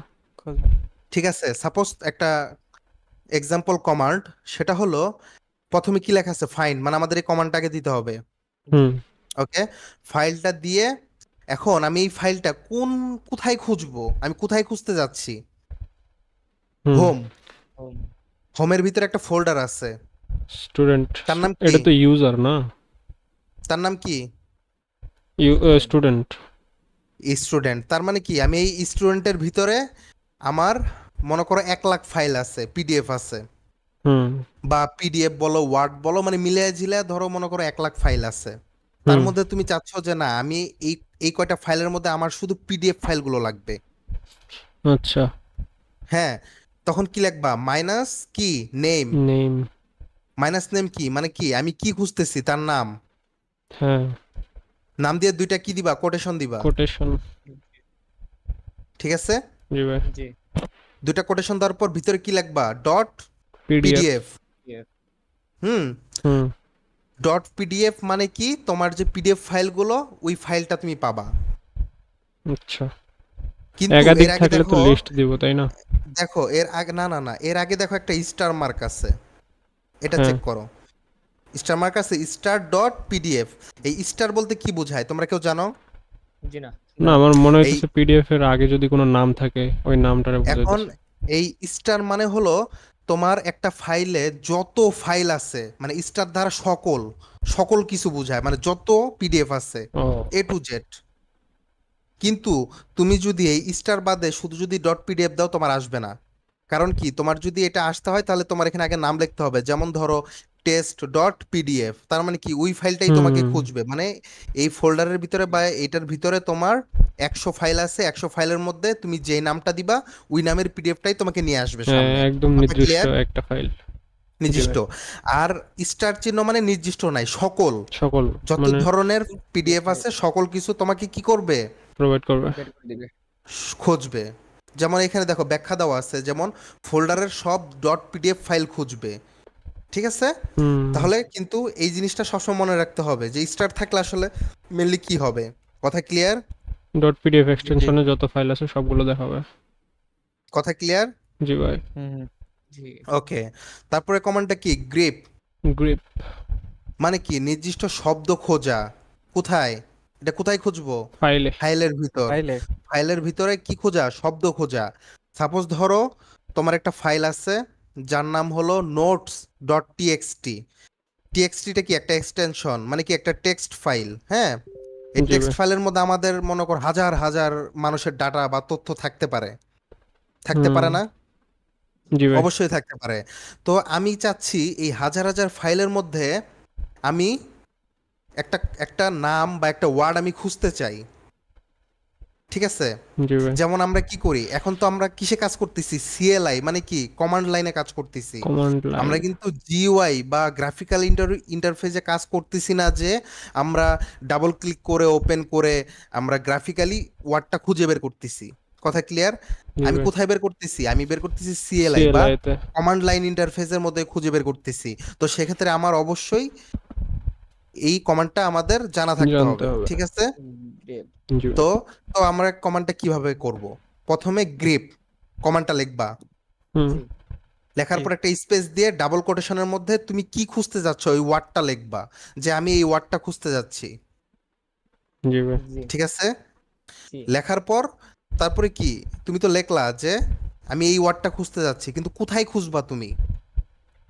ঠিক আছে, সাপোজ একটা এক্সাম্পল কমান্ড, সেটা হলো প্রথমে কি লেখা আছে? ফাইন্ড, মানে আমাদের এই কমান্ডটাকে দিতে হবে।
হুম।
ওকে, ফাইলটা দিয়ে এখন আমি এই ফাইলটা কোথায় খুঁজবো? আমি কোথায় খুঁজতে যাচ্ছি?
হুম।
হোম। হোমের ভিতরে একটা ফোল্ডার আছে,
স্টুডেন্ট।
তার নাম কি?
এটা তো ইউজার না?
তার নাম কি?
স্টুডেন্ট।
স্টুডেন্ট। তার মানে কি আমি এই স্টুডেন্টের ভিতরে আমার মনে করো 1 লাখ ফাইল আছে, পিডিএফ আছে,
হুম।
বা পিডিএফ বলো ওয়ার্ড বলো, মানে মিলিয়ে ঝিলে ধরো মনে করো 1 লাখ ফাইল আছে। তার
হুম।
মধ্যে তুমি চাচ্ছ যে না, আমি এই এই কয়টা ফাইলের মধ্যে আমার শুধু পিডিএফ ফাইলগুলো লাগবে।
আচ্ছা।
হ্যাঁ, তখন কি লিখবা? মাইনাস কি? নেম।
নেম।
মাইনাস নেম কি মানে কি? আমি কি খুঁজতেছি তার নাম।
হ্যাঁ।
নাম দিয়ে দুইটা কি দিবা? কোটেশন দিবা।
কোটেশন।
ঠিক আছে,
জি ভাই।
দুইটা কোটেশন দেওয়ার পর ভিতরে কি লিখবা? Dot
PDF.
পিডিএফ। হুম।
হুম।
ডট পিডিএফ মানে কি? তোমার যে পিডিএফ ফাইলগুলো, ওই ফাইলটা তুমি পাবা।
আচ্ছা।
কিন্তু
একাধিক
এর আগে
থাকলে তো
দেখো,
লিস্ট দিব তাই না?
দেখো এর আগে, না না না, এর আগে দেখো একটা স্টার মার্ক আছে, এটা
হ্যাঁ।
চেক করো। স্টার মার্ক আছে, স্টার ডট পিডিএফ। এই স্টার বলতে কি বোঝায় তোমরা কেউ জানো?
না, আমার মনে
এই
হইতেছে পিডিএফ এর আগে যদি কোনো নাম থাকে ওই নামটারে
এখন
বুঝাইতেছে।
এই স্টার মানে হলো তোমার একটা ফাইলে যত ফাইল আছে, মানে স্টার দ্বারা সকল সকল কিছু বোঝায়, মানে যত পিডিএফ আছে,
ও।
A to Z। কিন্তু তুমি যদি এই স্টার বাদে শুধু যদি ডট পিডিএফ দাও, তোমার আসবে না। কারণ কি? তোমার যদি এটা আসতে হয় তাহলে তোমার এখানে আগে নাম লিখতে হবে, যেমন ধরো টেস্ট ডট পিডিএফ। তার মানে কি? ওই ফাইলটাই তোমাকে
হুম।
খুঁজবে, মানে এই ফোল্ডারের ভিতরে বা এটার ভিতরে তোমার 100 ফাইল আছে, 100 ফাইলের মধ্যে তুমি যেই নামটা দিবা, ওই নামের পিডিএফটাই তোমাকে নিয়ে আসবে
হ্যাঁ,
সামনে।
একদম
কথা
নির্দিষ্ট
ক্লিয়ার?
একটা ফাইল। জি
নির্দিষ্ট।
ভাই।
আর স্টার চিহ্ন মানে নির্দিষ্ট নাই, সকল,
সকল।
যত
মানে
ধরনের পিডিএফ আছে সকল কিছু তোমাকে কি করবে?
প্রোভাইড করবে।
খুঁজবে। যেমন এখানে দেখো ব্যাখ্যা দেওয়া আছে, যেমন ফোল্ডারের সব ডট পিডিএফ ফাইল খুঁজবে। ঠিক আছে,
হুম।
তাহলে কিন্তু এই জিনিসটা সবসময় মনে রাখতে হবে যে স্টার থাকলে আসলে মেনলি কি হবে। কথা ক্লিয়ার?
ডট পিডিএফ এক্সটেনশনে যত ফাইল আছে সবগুলো দেখাবে।
কথা ক্লিয়ার?
জি ভাই।
ওকে, তারপরে কমান্ডটা কি? গ্রিপ।
গ্রিপ।
মানে কি? নির্দিষ্ট শব্দ খোঁজা। কোথায়? এটা কোথায় খুঁজবো?
ফাইলে।
ফাইলের ভিতর। ফাইলের ভিতরে কি খোঁজা? শব্দ খোঁজা। সাপোজ ধরো তোমার একটা ফাইল আছে যার নাম হলো নোটস ডট টিএক্সটি। টিএক্সটিটা কি? একটা এক্সটেনশন, মানে কি একটা টেক্সট ফাইল। হ্যাঁ, এই
জি
টেক্সট
ভাই।
ফাইলের মধ্যে আমাদের মনে কর হাজার হাজার মানুষের ডাটা বা তথ্য থাকতে পারে। থাকতে
হুম।
পারে না?
জি ভাই।
অবশ্যই থাকতে পারে। তো আমি চাচ্ছি এই হাজার হাজার ফাইলের মধ্যে আমি একটা একটা নাম বা একটা ওয়ার্ড আমি খুঁজতে চাই। ঠিক আছে,
জি ভাই।
যেমন আমরা কি করি এখন? তো আমরা কিসে কাজ করতেছি? সিএলআই মানে কি? কমান্ড লাইনে কাজ করতেছি।
কমান্ড
আমরা
লাইন।
কিন্তু জিইউআই বা গ্রাফিক্যাল ইন্টারফেসে কাজ করতেছি না, যে আমরা ডাবল ক্লিক করে ওপেন করে আমরা গ্রাফিক্যালি ওয়ার্ডটা খুঁজে বের করতেছি। কথা ক্লিয়ার?
জি
আমি
ভাই।
কোথায় বের করতেছি? আমি বের করতেছি সিএলআই বা
সিএলআই তে।
কমান্ড লাইন ইন্টারফেসের মধ্যে খুঁজে বের করতেছি। তো সেক্ষেত্রে আমার অবশ্যই এই কমান্ডটা আমাদের জানা থাকতে
জানতে
হবে।
হবে।
ঠিক আছে,
জি ভাই।
তো তো আমরা কমান্ডটা কিভাবে করব? প্রথমে গ্রিপ কমান্ডটা লিখবা।
হুম।
লেখার পর একটা স্পেস দিয়ে ডাবল কোটেশনের মধ্যে তুমি কি খুঁজতে যাচ্ছ ওই ওয়ার্ডটা লিখবা, যে আমি এই ওয়ার্ডটা খুঁজতে যাচ্ছি।
জি ভাই।
ঠিক আছে, লেখার পর তারপরে কি? তুমি তো লেখলা যে আমি এই ওয়ার্ডটা খুঁজতে যাচ্ছি, কিন্তু কোথায় খুঁজবা তুমি?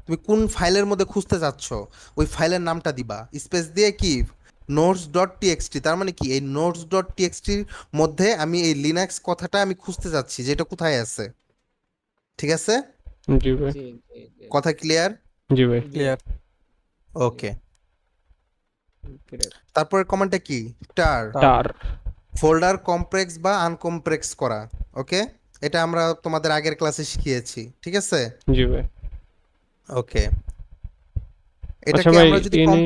তুমি কোন ফাইলের মধ্যে খুঁজতে যাচ্ছ, ওই ফাইলের নামটা দিবা, স্পেস দিয়ে কি? Notes dot TXT. তার মানে কি? এই নোটস ডট টিএক্সটির মধ্যে আমি এই লিনাক্স কথাটা আমি খুঁজতে যাচ্ছি, যে এটা কোথায় আছে। ঠিক আছে,
জি ভাই।
কথা ক্লিয়ার?
জি ভাই।
ওকে, তারপরে কমান্ডটা কি? টার।
টার।
ফোল্ডার কমপ্লেক্স বা আনকমপ্লেক্স করা। ওকে, এটা আমরা তোমাদের আগের ক্লাসে শিখিয়েছি, ঠিক আছে?
জি ভাই।
ওকে,
আচ্ছা
এটাকে
ভাই,
আমরা যদি
এনে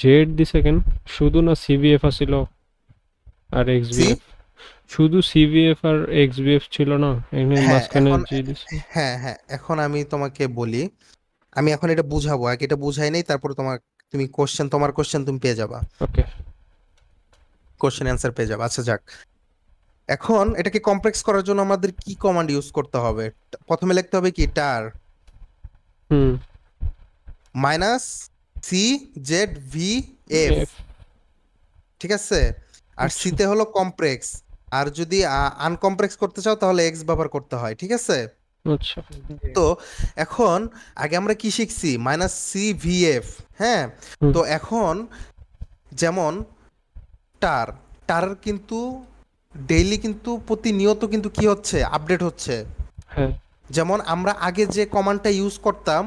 জেড দিছে কেন? শুধু না সিভিএফ আছিল আর
জি,
এক্সবিএফ? শুধু সিভিএফ আর এক্সবিএফ ছিল না, এখানে
হ্যাঁ
মাঝখানে
এখন,
জি দিছে।
হ্যাঁ হ্যাঁ এখন আমি তোমাকে বলি, আমি এখন এটা বুঝাবো, আগে এটা বুঝাই নেই, তারপরে তুমি তোমার কোশ্চেন তুমি পেয়ে যাবা,
ওকে।
কোশ্চেন অ্যান্সার পেয়ে যাবা। আচ্ছা যাক, এখন এটাকে কমপ্লেক্স করার জন্য আমাদের কি কমান্ড ইউজ করতে হবে? প্রথমে লিখতে হবে কি, টার
হুম।
Minus C Z V F,
F.
ঠিক আছে? আর
আচ্ছা
সিতে হলো কমপ্লেক্স, আর যদি আনকমপ্লেক্স করতে চাও তাহলে এক্স ব্যবহার করতে হয়, ঠিক আছে?
আচ্ছা।
জি।
তো এখন আগে আমরা কি শিখছি, মাইনাস সি ভি এফ, হ্যাঁ?
হুম।
তো এখন যেমন টার টার কিন্তু ডেইলি কিন্তু প্রতিনিয়ত কিন্তু কি হচ্ছে, আপডেট হচ্ছে।
হ্যাঁ।
যেমন আমরা আগে যে কমান্ডটা ইউজ করতাম,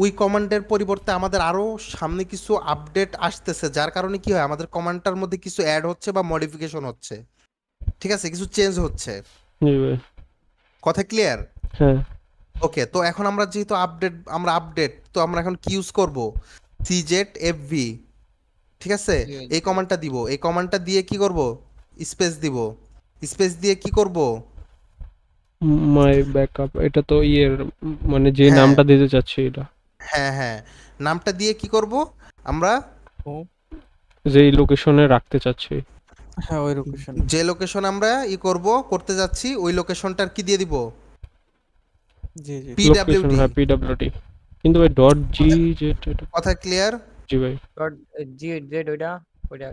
ওই কমান্ডের পরিবর্তে আমাদের আরো সামনে কিছু আপডেট আসতেছে, যার কারণে কি হয়, আমাদের কমান্ডটার মধ্যে কিছু অ্যাড হচ্ছে বা মডিফিকেশন হচ্ছে, ঠিক আছে, কিছু চেঞ্জ হচ্ছে।
জি ভাই।
কথা ক্লিয়ার?
হ্যাঁ।
ওকে, তো এখন আমরা যেহেতু আপডেট, তো আমরা এখন কি ইউজ করব, সিজেট এফ ভি, ঠিক আছে?
জি,
এই কমান্ডটা দিব, এই কমান্ডটা দিয়ে কি করব, স্পেস দিব, স্পেস দিয়ে কি করব,
মাই ব্যাকআপ, এটা তো ইয়ের মানে যে
হ্যাঁ
নামটা দিতে চাচ্ছি এটা,
হ্যাঁ হ্যাঁ, নামটা দিয়ে কি করব আমরা,
ও
যেই লোকেশনে রাখতে চাচ্ছি।
হ্যাঁ, ওই লোকেশন।
যে লোকেশন আমরা করতে যাচ্ছি, ওই লোকেশনটার কি দিয়ে দিব,
জি জি।
Location,
PWD.
হ্যাঁ, পিডব্লিউডি। কিন্তু ভাই ডট জি জেড এটা।
কথা ক্লিয়ার?
জি ভাই।
ডট জি জেড ওইটা ওইটা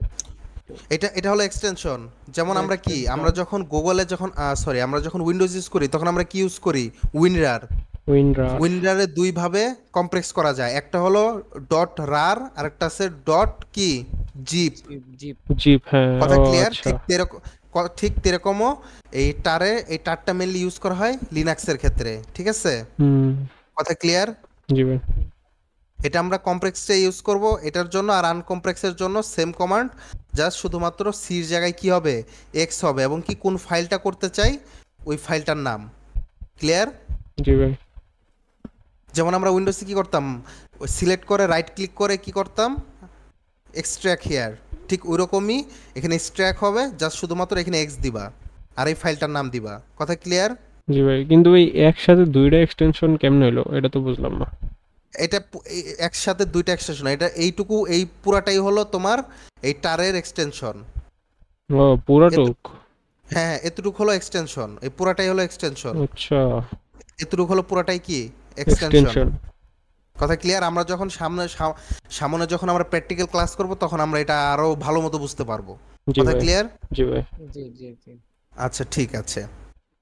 এটা হলো এক্সটেনশন। যেমন আমরা কি,
এক্সটেনশন।
আমরা যখন গুগলে যখন সরি, আমরা যখন উইন্ডোজ ইউজ করি তখন আমরা কি ইউজ করি, উইনরার।
উইন্ডার।
উইনরারে দুই ভাবে কমপ্লেক্স করা যায়, একটা হলো ডট রার, আর একটা আছে ডট কি, জিপ।
Zip zip.
জিপ, হ্যাঁ।
কথা
ও
ক্লিয়ার?
আচ্ছা।
ঠিক তেরকমও এই টারটা মেনলি ইউজ করা হয় লিনাক্সের ক্ষেত্রে, ঠিক আছে?
হুম।
কথা ক্লিয়ার?
জি ভাই।
এটা আমরা কমপ্লেক্সে ইউজ করব এটার জন্য, আর আনকমপ্লেক্সের জন্য সেম কমান্ড, জাস্ট শুধুমাত্র সির জায়গায় কি হবে, এক্স হবে, এবং কি কোন ফাইলটা করতে চাই ওই ফাইলটার নাম। ক্লিয়ার?
জি ভাই।
যেমন আমরা উইন্ডোজে কি করতাম, সিলেক্ট করে রাইট ক্লিক করে কি করতাম, এক্সট্র্যাক্ট হিয়ার, ঠিক ওইরকমই এখানে এক্সট্র্যাক্ট হবে, জাস্ট শুধুমাত্র এখানে এক্স দিবা আর এই ফাইলটার নাম দিবা। কথা ক্লিয়ার?
জি ভাই, কিন্তু এই একসাথে দুইটা এক্সটেনশন কেমনে হলো এটা তো বুঝলাম না।
এটা একসাথে দুইটা এক্সটেনশন, এটা এইটুকু, এই পুরাটাই হলো তোমার এই টারের এক্সটেনশন।
ও পুরাটুক।
হ্যাঁ হ্যাঁ, এতটুকু হলো এক্সটেনশন, এই পুরাটাই হলো এক্সটেনশন,
আচ্ছা।
এতটুকু হলো পুরাটাই কি, এক্সটেনশন।
এক্সটেনশন।
কথা ক্লিয়ার? আমরা যখন সামনে যখন আমরা প্র্যাকটিক্যাল ক্লাস করব তখন আমরা এটা আরো ভালো মতো বুঝতে পারবো।
জি
কথা
ভাই।
ক্লিয়ার?
জি ভাই।
জি জি জি।
আচ্ছা ঠিক আছে,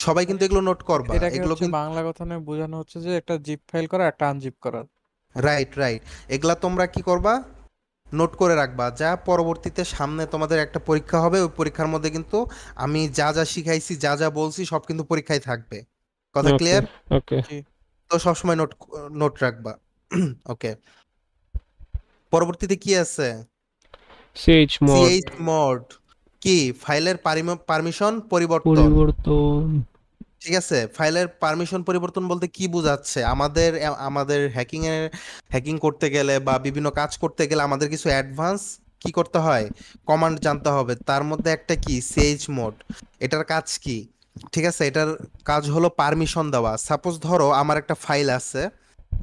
সবাই কিন্তু এগুলো নোট করবা,
এটাকে
এগুলো
হচ্ছে
কিন্তু
বাংলা কথানে বোঝানো হচ্ছে যে একটা জিপ ফাইল করা, একটা আনজিপ করা।
রাইট রাইট, এগুলা তোমরা কি করবা, নোট করে রাখবা, যা পরবর্তীতে সামনে তোমাদের একটা পরীক্ষা হবে, ওই পরীক্ষার মধ্যে কিন্তু আমি যা যা শিখাইছি, যা যা বলছি সব কিন্তু পরীক্ষায় থাকবে। কথা
ওকে।
ক্লিয়ার?
ওকে।
জি।
তো সবসময় নোট নোট রাখবা। ওকে, পরবর্তীতে কি আছে,
সিএইচ মড
সিএইচ মোড, কি ফাইলের পারমিশন পরিবর্তন,
পরিবর্তন।
ঠিক আছে? ফাইলের পারমিশন পরিবর্তন বলতে কি বোঝাচ্ছে, আমাদের হ্যাকিং করতে গেলে বা বিভিন্ন কাজ করতে গেলে আমাদের কিছু অ্যাডভান্স কি করতে হয়, কমান্ড জানতে হবে, তার মধ্যে একটা কি, সিএইচ মোড। এটার কাজ কি, ঠিক আছে? এটার কাজ হলো পারমিশন দেওয়া। সাপোজ ধরো আমার একটা ফাইল আছে,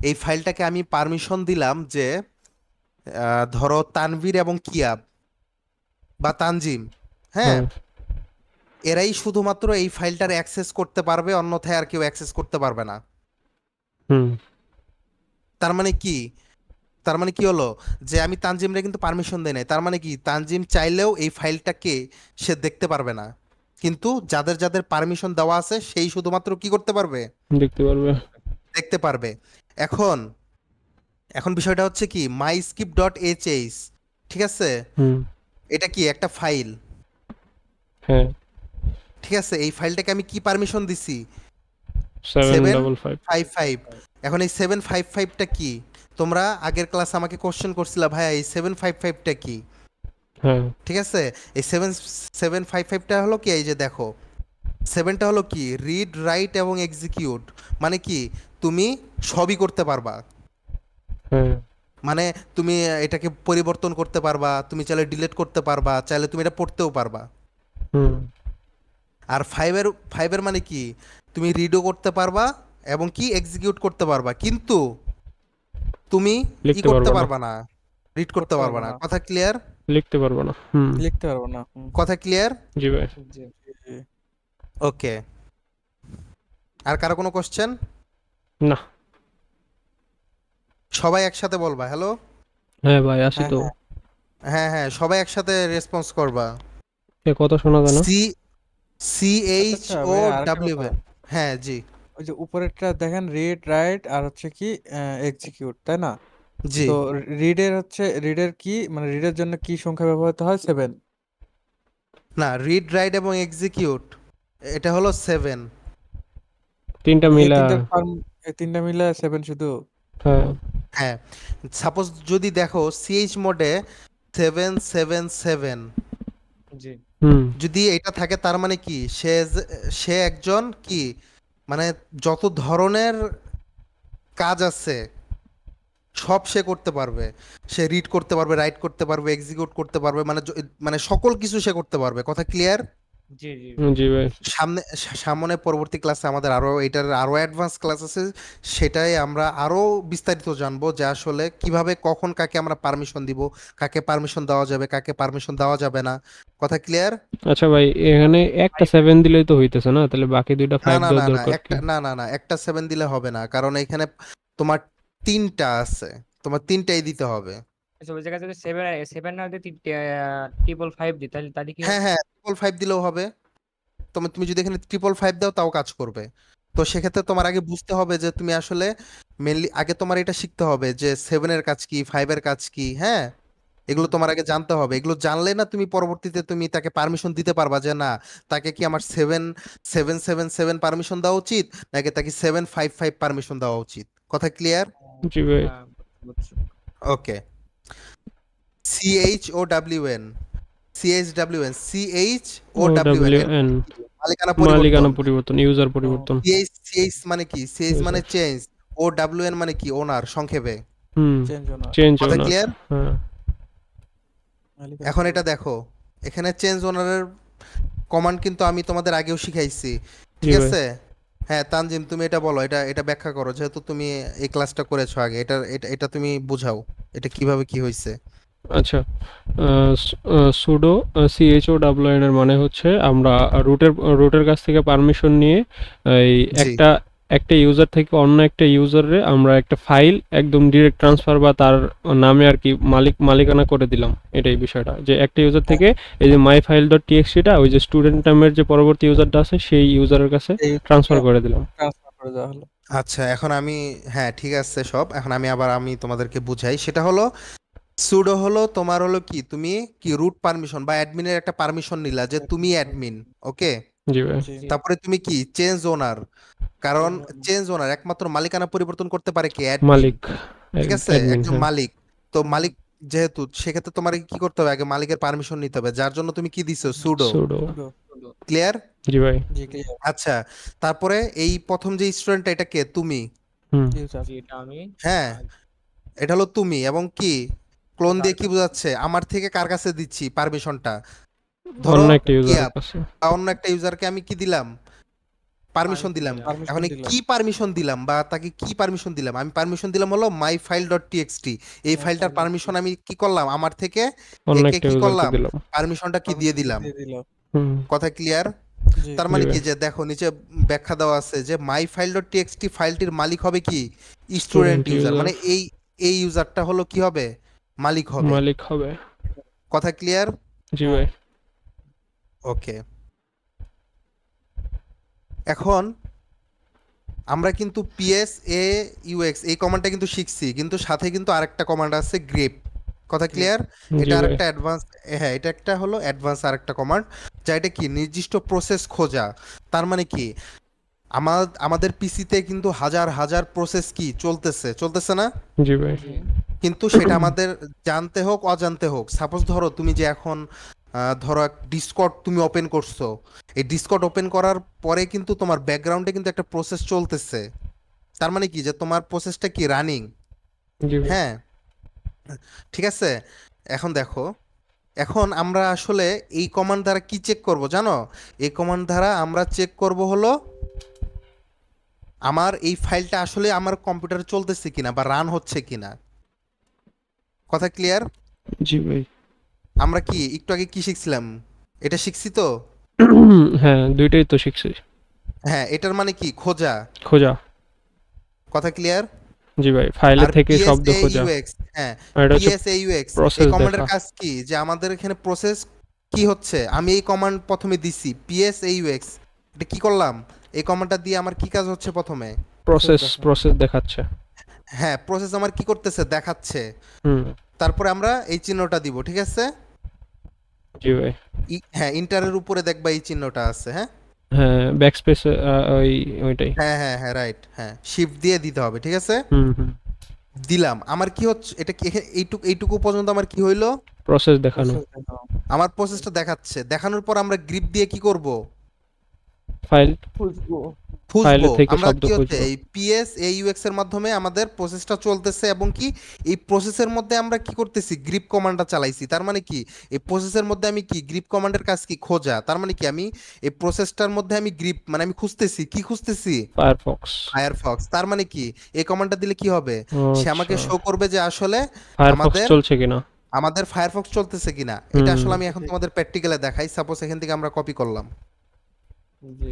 এই ফাইলটাকে আমি পারমিশন দিলাম যে ধরো তানভীর এবং কিয়াব বা তানজিম, হ্যাঁ,
হ্যাঁ।
এরাই শুধুমাত্র এই ফাইলটার অ্যাক্সেস করতে পারবে, অন্যথায় আর কেউ অ্যাক্সেস করতে পারবে না।
হুম।
তার মানে কি, তার মানে কি হলো, যে আমি তানজিমরে কিন্তু পারমিশন দেই নাই, তার মানে কি, তানজিম চাইলেও এই ফাইলটাকে সে দেখতে পারবে না, কিন্তু যাদের যাদের পারমিশন দেওয়া আছে সেই শুধুমাত্র কি করতে পারবে,
দেখতে পারবে।
দেখতে পারবে। এখন এখন বিষয়টা হচ্ছে কি, মাই স্কিপ ডট এইচএইচ, ঠিক আছে?
হুম।
এটা কি একটা ফাইল,
হ্যাঁ।
ঠিক আছে? এই ফাইলটাকে আমি কি পারমিশন দিছি,
755।
755। এখন এই 755টা কি, তোমরা আগের ক্লাস আমাকে কোশ্চেন করছিলা, ভাইয়া এই 755টা কি?
হ্যাঁ
ঠিক আছে? এই 7755টা হলো কি, এই যে দেখো 7টা হলো কি রিড রাইট এবং এক্সিকিউট, মানে কি তুমি সবই করতে পারবা,
হ্যাঁ
মানে তুমি এটাকে পরিবর্তন করতে পারবা, তুমি চাইলে ডিলিট করতে পারবা, চাইলে তুমি এটা পড়তেও পারবা।
হুম
আর ফাইভের মানে কি তুমি রিডও করতে পারবা এবং কি এক্সিকিউট করতে পারবা, কিন্তু তুমি
লিখতে
করতে
পারবো না,
পারবা না, রিড করতে
করতে
পারবা
পারবো
না।
না,
কথা ক্লিয়ার?
লিখতে পারবো না। হুম
লিখতে পারবো না।
কথা ক্লিয়ার?
জি ভাই।
জি জি।
ওকে, আর কারো কোনো কোশ্চেন?
না।
সবাই একসাথে বলবা হ্যালো।
হ্যাঁ ভাই আসি
হ্যাঁ
তো।
হ্যাঁ।
হ্যাঁ হ্যাঁ, সবাই একসাথে রেসপন্স করবা।
কথা শোনা যায় না?
সি সি
আচ্ছা
এইচ
আচ্ছা
ও
ভাইয়া, আরেকটা
ডাব্লিউ
কথা,
এন। হ্যাঁ জি।
ওই যে উপরেরটা দেখেন রিড রাইট আর হচ্ছে কি এক্সিকিউট, তাই না?
জি
তো রিডের কি মানে রিডের জন্য কি সংখ্যা ব্যবহৃত হয়? 7।
না, রিড রাইট এবং এক্সিকিউট এটা হলো 7।
তিনটা
এই
মিলা।
তিনটা ফার্ম, এই তিনটা মিলে 7 শুধু?
হ্যাঁ
হ্যাঁ, সাপোজ যদি দেখো সিএইচ মোডে 777,
জি
হুম
যদি এটা থাকে তার মানে কি সে একজন কি মানে যত ধরনের কাজ আছে সব সে করতে পারবে। সে রিড করতে পারবে, রাইট করতে পারবে, এক্সিকিউট করতে পারবে, মানে মানে সকল কিছু সে করতে পারবে। কথা ক্লিয়ার?
জি জি।
জি ভাই।
সামনে পরবর্তী ক্লাসে আমাদের আরো এটার আরো অ্যাডভান্স ক্লাস আছে, সেটাই আমরা আরো বিস্তারিত জানবো যে আসলে কিভাবে কখন কাকে আমরা পারমিশন দিব, কাকে পারমিশন দেওয়া যাবে, কাকে পারমিশন দেওয়া যাবে না। কথা ক্লিয়ার?
আচ্ছা ভাই, এখানে একটা 7 দিলেই তো হইতেছে না, তাহলে বাকি দুইটা
না
5
না
দেওয়ার
না না,
দরকার কি?
না একটা 7 দিলে হবে না, কারণ এখানে তোমার তিনটা আছে, তোমার তিনটাই দিতে হবে।
আচ্ছা ওই জায়গায় যদি সেভেন সেভেন না দিয়ে ট্রিপল ফাইভ দিই তাহলে তাহলে কি
হ্যাঁ
হবে?
হ্যাঁ, 555 দিলেও হবে। তুমি যদি এখানে 555 দাও তাও কাজ করবে। তো সেক্ষেত্রে তোমার আগে বুঝতে হবে যে তুমি আসলে মেনলি আগে তোমার এটা শিখতে হবে যে 7-এর কাজ কি, 5-এর কাজ কি। হ্যাঁ, এগুলো তোমার আগে জানতে হবে। এগুলো জানলে না তুমি পরবর্তীতে তুমি তাকে পারমিশন দিতে পারবা যে না, তাকে কি আমার 7 7 7 7 পারমিশন দেওয়া উচিত নাকি তাকে 7 5 5 পারমিশন দেওয়া উচিত। কথা ক্লিয়ার?
জি ভাই।
হ্যাঁ বুঝছি।
Okay, CHOWN,
O W
CHOWN
N.
মালিকানা
মালিকানা
পরিবর্তন।
পরিবর্তন, ইউজার পরিবর্তন।
সিএইচ মানে কি? সিএইচ মানে
User।
Change, O W N মানে কি? ওনার, সংক্ষেপে।
হুম
চেঞ্জ ওনার,
চেঞ্জ
কথা
ওনার।
ক্লিয়ার?
হ্যাঁ
মালিকানা
এখন এটা
পরিবর্তন।
দেখো, এখানে চেঞ্জ ওনারের কমান্ড কিন্তু আমি তোমাদের আগেও শিখাইছি,
জি
ঠিক
ভাই।
আছে? হ্যাঁ তানজিম, তুমি এটা বলো, এটা এটা ব্যাখ্যা করো, যেহেতু তুমি এই ক্লাসটা করেছো আগে, এটা এটা এটা তুমি বুঝাও এটা কিভাবে কি হয়েছে।
আচ্ছা, সুডো CHOWN এর মানে হচ্ছে আমরা রুটের কাছ থেকে পারমিশন নিয়ে এই
জি
একটা একটা ইউজার থেকে অন্য একটা ইউজারে আমরা একটা ফাইল একদম ডিরেক্ট ট্রান্সফার বা তার নামে আর কি মালিকানা করে দিলাম। এটাই বিষয়টা, যে একটা ইউজার থেকে এই যে মাই ফাইল ডট টিএক্সটিটা ওই যে স্টুডেন্ট নামের যে পরবর্তী ইউজারটা আছে সেই ইউজারের কাছে
এই
ট্রান্সফার করে দিলাম।
ট্রান্সফার করে দেওয়া হলো।
আচ্ছা, এখন আমি, হ্যাঁ ঠিক আছে সব, এখন আমি তোমাদেরকে বুঝাই। সেটা হলো সুডো হলো তোমার হলো কি তুমি কি রুট পারমিশন বা অ্যাডমিনের একটা পারমিশন নিলা যে তুমি অ্যাডমিন, ওকে?
জি ভাই।
জি
তারপরে তুমি কি চেঞ্জ ওনার, কারণ চেঞ্জ ওনার একমাত্র মালিকানা পরিবর্তন করতে পারে কি? অ্যাডমিন,
মালিক,
ঠিক আছে?
অ্যাডমিন।
একজন
হ্যাঁ
মালিক। তো মালিক যেহেতু, সেক্ষেত্রে তোমার কি করতে হবে? আগে মালিকের পারমিশন নিতে হবে, যার জন্য তুমি কি দিছো? সুডো।
সুডো।
সুডো।
ক্লিয়ার?
জি ভাই।
জি ক্লিয়ার।
আচ্ছা, তারপরে এই প্রথম যে স্টুডেন্টটা, এটা কে? তুমি।
হুম
ইউজার।
জি এটা আমি।
হ্যাঁ, এটা হলো তুমি, এবং কি ক্লোন দিয়ে কি
কার-
বোঝাচ্ছে? আমার থেকে কার কাছে দিচ্ছি পারমিশনটা? ধরো
অন্য একটা
কিয়া
ইউজারের কাছে।
বা অন্য একটা ইউজারকে আমি কি দিলাম? পারমিশন দিলাম।
পারমিশন
এখন
দিলাম।
কি পারমিশন দিলাম বা তাকে কি পারমিশন দিলাম? আমি পারমিশন দিলাম হলো মাই ফাইল ডট টিএক্সটি। এই ফাইলটার পারমিশন আমি কি করলাম? আমার থেকে
অন্য
একে
একটা
কি
ইউজারকে
করলাম?
দিলাম।
পারমিশনটা কি দিয়ে দিলাম।
দিয়ে দিল।
হুম
কথা ক্লিয়ার?
জি
তার মানে
জি
কি
ভাই।
যে দেখো নিচে ব্যাখ্যা দেওয়া আছে যে মাই ফাইল ডট টিএক্সটি ফাইলটির মালিক হবে কি? স্টুডেন্ট
স্টুডেন্ট
ইউজার,
ইউজার
মানে এই ইউজারটা হলো কি হবে? মালিক হবে।
মালিক হবে।
কথা ক্লিয়ার?
জি
হ্যাঁ।
ভাই।
ওকে, এখন আমরা কিন্তু পিএস এ ইউএক্স এই কমান্ডটা কিন্তু শিখছি, কিন্তু সাথে কিন্তু আরেকটা কমান্ড আছে গ্রেপ। কথা ক্লিয়ার?
জি
এটা
ভাই।
আরেকটা অ্যাডভান্স, হ্যাঁ এটা একটা হলো অ্যাডভান্স আরেকটা কমান্ড, যা এটা কি নির্দিষ্ট প্রসেস খোঁজা। তার মানে কি আমাদের পিসিতে কিন্তু হাজার হাজার প্রসেস কি চলতেছে না?
জি ভাই।
জি
কিন্তু সেটা আমাদের জানতে হোক অজান্তে হোক। সাপোজ ধরো তুমি যে এখন ধরো ডিসকর্ড তুমি ওপেন করছো, এই ডিসকর্ড ওপেন করার পরে কিন্তু তোমার ব্যাকগ্রাউন্ডে কিন্তু একটা প্রসেস চলতেছে, তার মানে কি যে তোমার প্রসেসটা কি রানিং।
জি ভাই।
হ্যাঁ, ঠিক আছে। এখন দেখো, এখন আমরা আসলে এই কমান্ড দ্বারা কি চেক করব জানো? এই কমান্ড দ্বারা আমরা চেক করব হলো আমার এই ফাইলটা আসলে আমার কম্পিউটারে চলতেছে কিনা বা রান হচ্ছে কিনা। কথা ক্লিয়ার?
জি ভাই।
আমরা কি একটু আগে কি শিখছিলাম? এটা শিখছি তো?
হ্যাঁ, দুইটাই তো শিখছি।
হ্যাঁ, এটার মানে কি? খোঁজা।
খোঁজা।
কথা ক্লিয়ার?
জি ভাই, ফাইলে
আর
থেকে শব্দ খোঁজা।
PSAUX, হ্যাঁ,
আর এটা হচ্ছে
PSAUX এই
প্রসেস
কমান্ডের
দেখা।
কাজ কি? যে আমাদের এখানে প্রসেস কি হচ্ছে, আমি এই কমান্ড প্রথমে দিছি PSAUX, এটা কি করলাম? এই কমান্ডটা দিয়ে আমার কি কাজ হচ্ছে প্রথমে?
প্রসেস দেখাচ্ছে।
হ্যাঁ, প্রসেস আমার কি করতেছে? দেখাচ্ছে।
হুম।
তারপরে আমরা এই চিহ্নটা দিব, ঠিক আছে?
জি ভাই।
হ্যাঁ, ইন্টারের উপরে দেখবা এই চিহ্নটা আছে। হ্যাঁ
হ্যাঁ, ব্যাকস্পেস ওইটাই।
হ্যাঁ হ্যাঁ হ্যাঁ, রাইট, হ্যাঁ, শিফট দিয়ে দিতে হবে, ঠিক আছে?
হুম হুম।
দিলাম। আমার কি হচ্ছে, এটা কি এইটুকু পর্যন্ত আমার কি হইলো?
প্রসেস দেখানো।
আমার প্রসেসটা দেখাচ্ছে। দেখানোর পর আমরা গ্রিপ দিয়ে কি করব?
ফাইল
খুঁজবো।
ফাইলে থেকে
আমরা
শব্দ
কি হচ্ছে
খুঁজবো।
এই PSAUX এর মাধ্যমে আমাদের প্রসেসটা চলতেছে, এবং কি এই প্রসেসের মধ্যে আমরা কি করতেছি? গ্রিপ কমান্ডটা চালাইছি। তার মানে কি এই প্রসেসের মধ্যে আমি কি গ্রিপ কমান্ডের কাজ কি? খোঁজা। তার মানে কি আমি এই প্রসেসটার মধ্যে আমি গ্রিপ মানে আমি খুঁজতেছি, কি খুঁজতেছি?
ফায়ারফক্স।
ফায়ারফক্স। তার মানে কি এই কমান্ডটা দিলে কি হবে? সে আমাকে
আচ্ছা,
শো করবে যে আসলে
ফায়ারফক্স
আমাদের
চলছে কিনা।
আমাদের ফায়ারফক্স চলতেছে কিনা। এটা
হুম।
আসলে আমি এখন তোমাদের প্র্যাকটিক্যালে দেখাই। সাপোজ এখান থেকে আমরা কপি করলাম।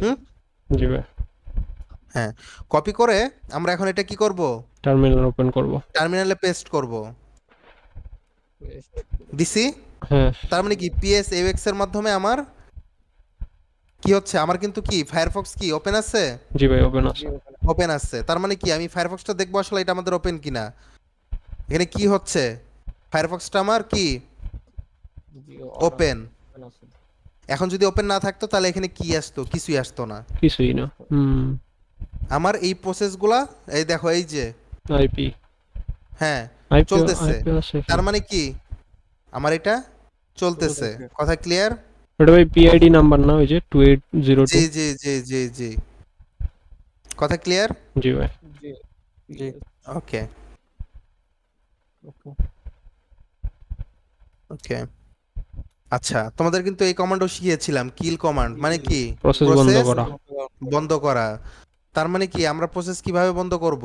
হুম,
জি ভাই।
হ্যাঁ, কপি করে আমরা এখন এটা কি করব?
টার্মিনাল ওপেন করব।
টার্মিনালে পেস্ট করব। দিছি।
হ্যাঁ।
তার মানে কি PSAUX এর মাধ্যমে আমার কি হচ্ছে? আমার কিন্তু কি ফায়ারফক্স কি ওপেন আছে?
জি ভাই, ওপেন আছে।
ওপেন আছে। তার মানে কি আমি ফায়ারফক্সটা দেখবো আসলে এটা আমাদের ওপেন কিনা। এখানে কি হচ্ছে? ফায়ারফক্সটা আমার কি ওপেন। এখন যদি ওপেন না থাকতো তাহলে এখানে কি আসতো? কিছুই আসতো না।
কিছুই না। হুম।
আমার এই প্রসেসগুলা, এই দেখো, এই যে,
আইপি
হ্যাঁ,
আইপি
চলতেছে।
আইপি আছে
তার
এখানে।
মানে কি আমার এটা চলতেছে। কথা ক্লিয়ার?
ওটা ভাই পিআইডি নাম্বার না, ওই যে 2802।
জি জি জি জি জি, কথা ক্লিয়ার?
জি ভাই।
জি।
ওকে ওকে। আচ্ছা, তোমাদের কিন্তু এই কমান্ডও শিখিয়েছিলাম, কিল কমান্ড মানে কি?
প্রসেস বন্ধ
প্রসেস
করা।
বন্ধ করা। তার মানে কি আমরা প্রসেস কিভাবে বন্ধ করব?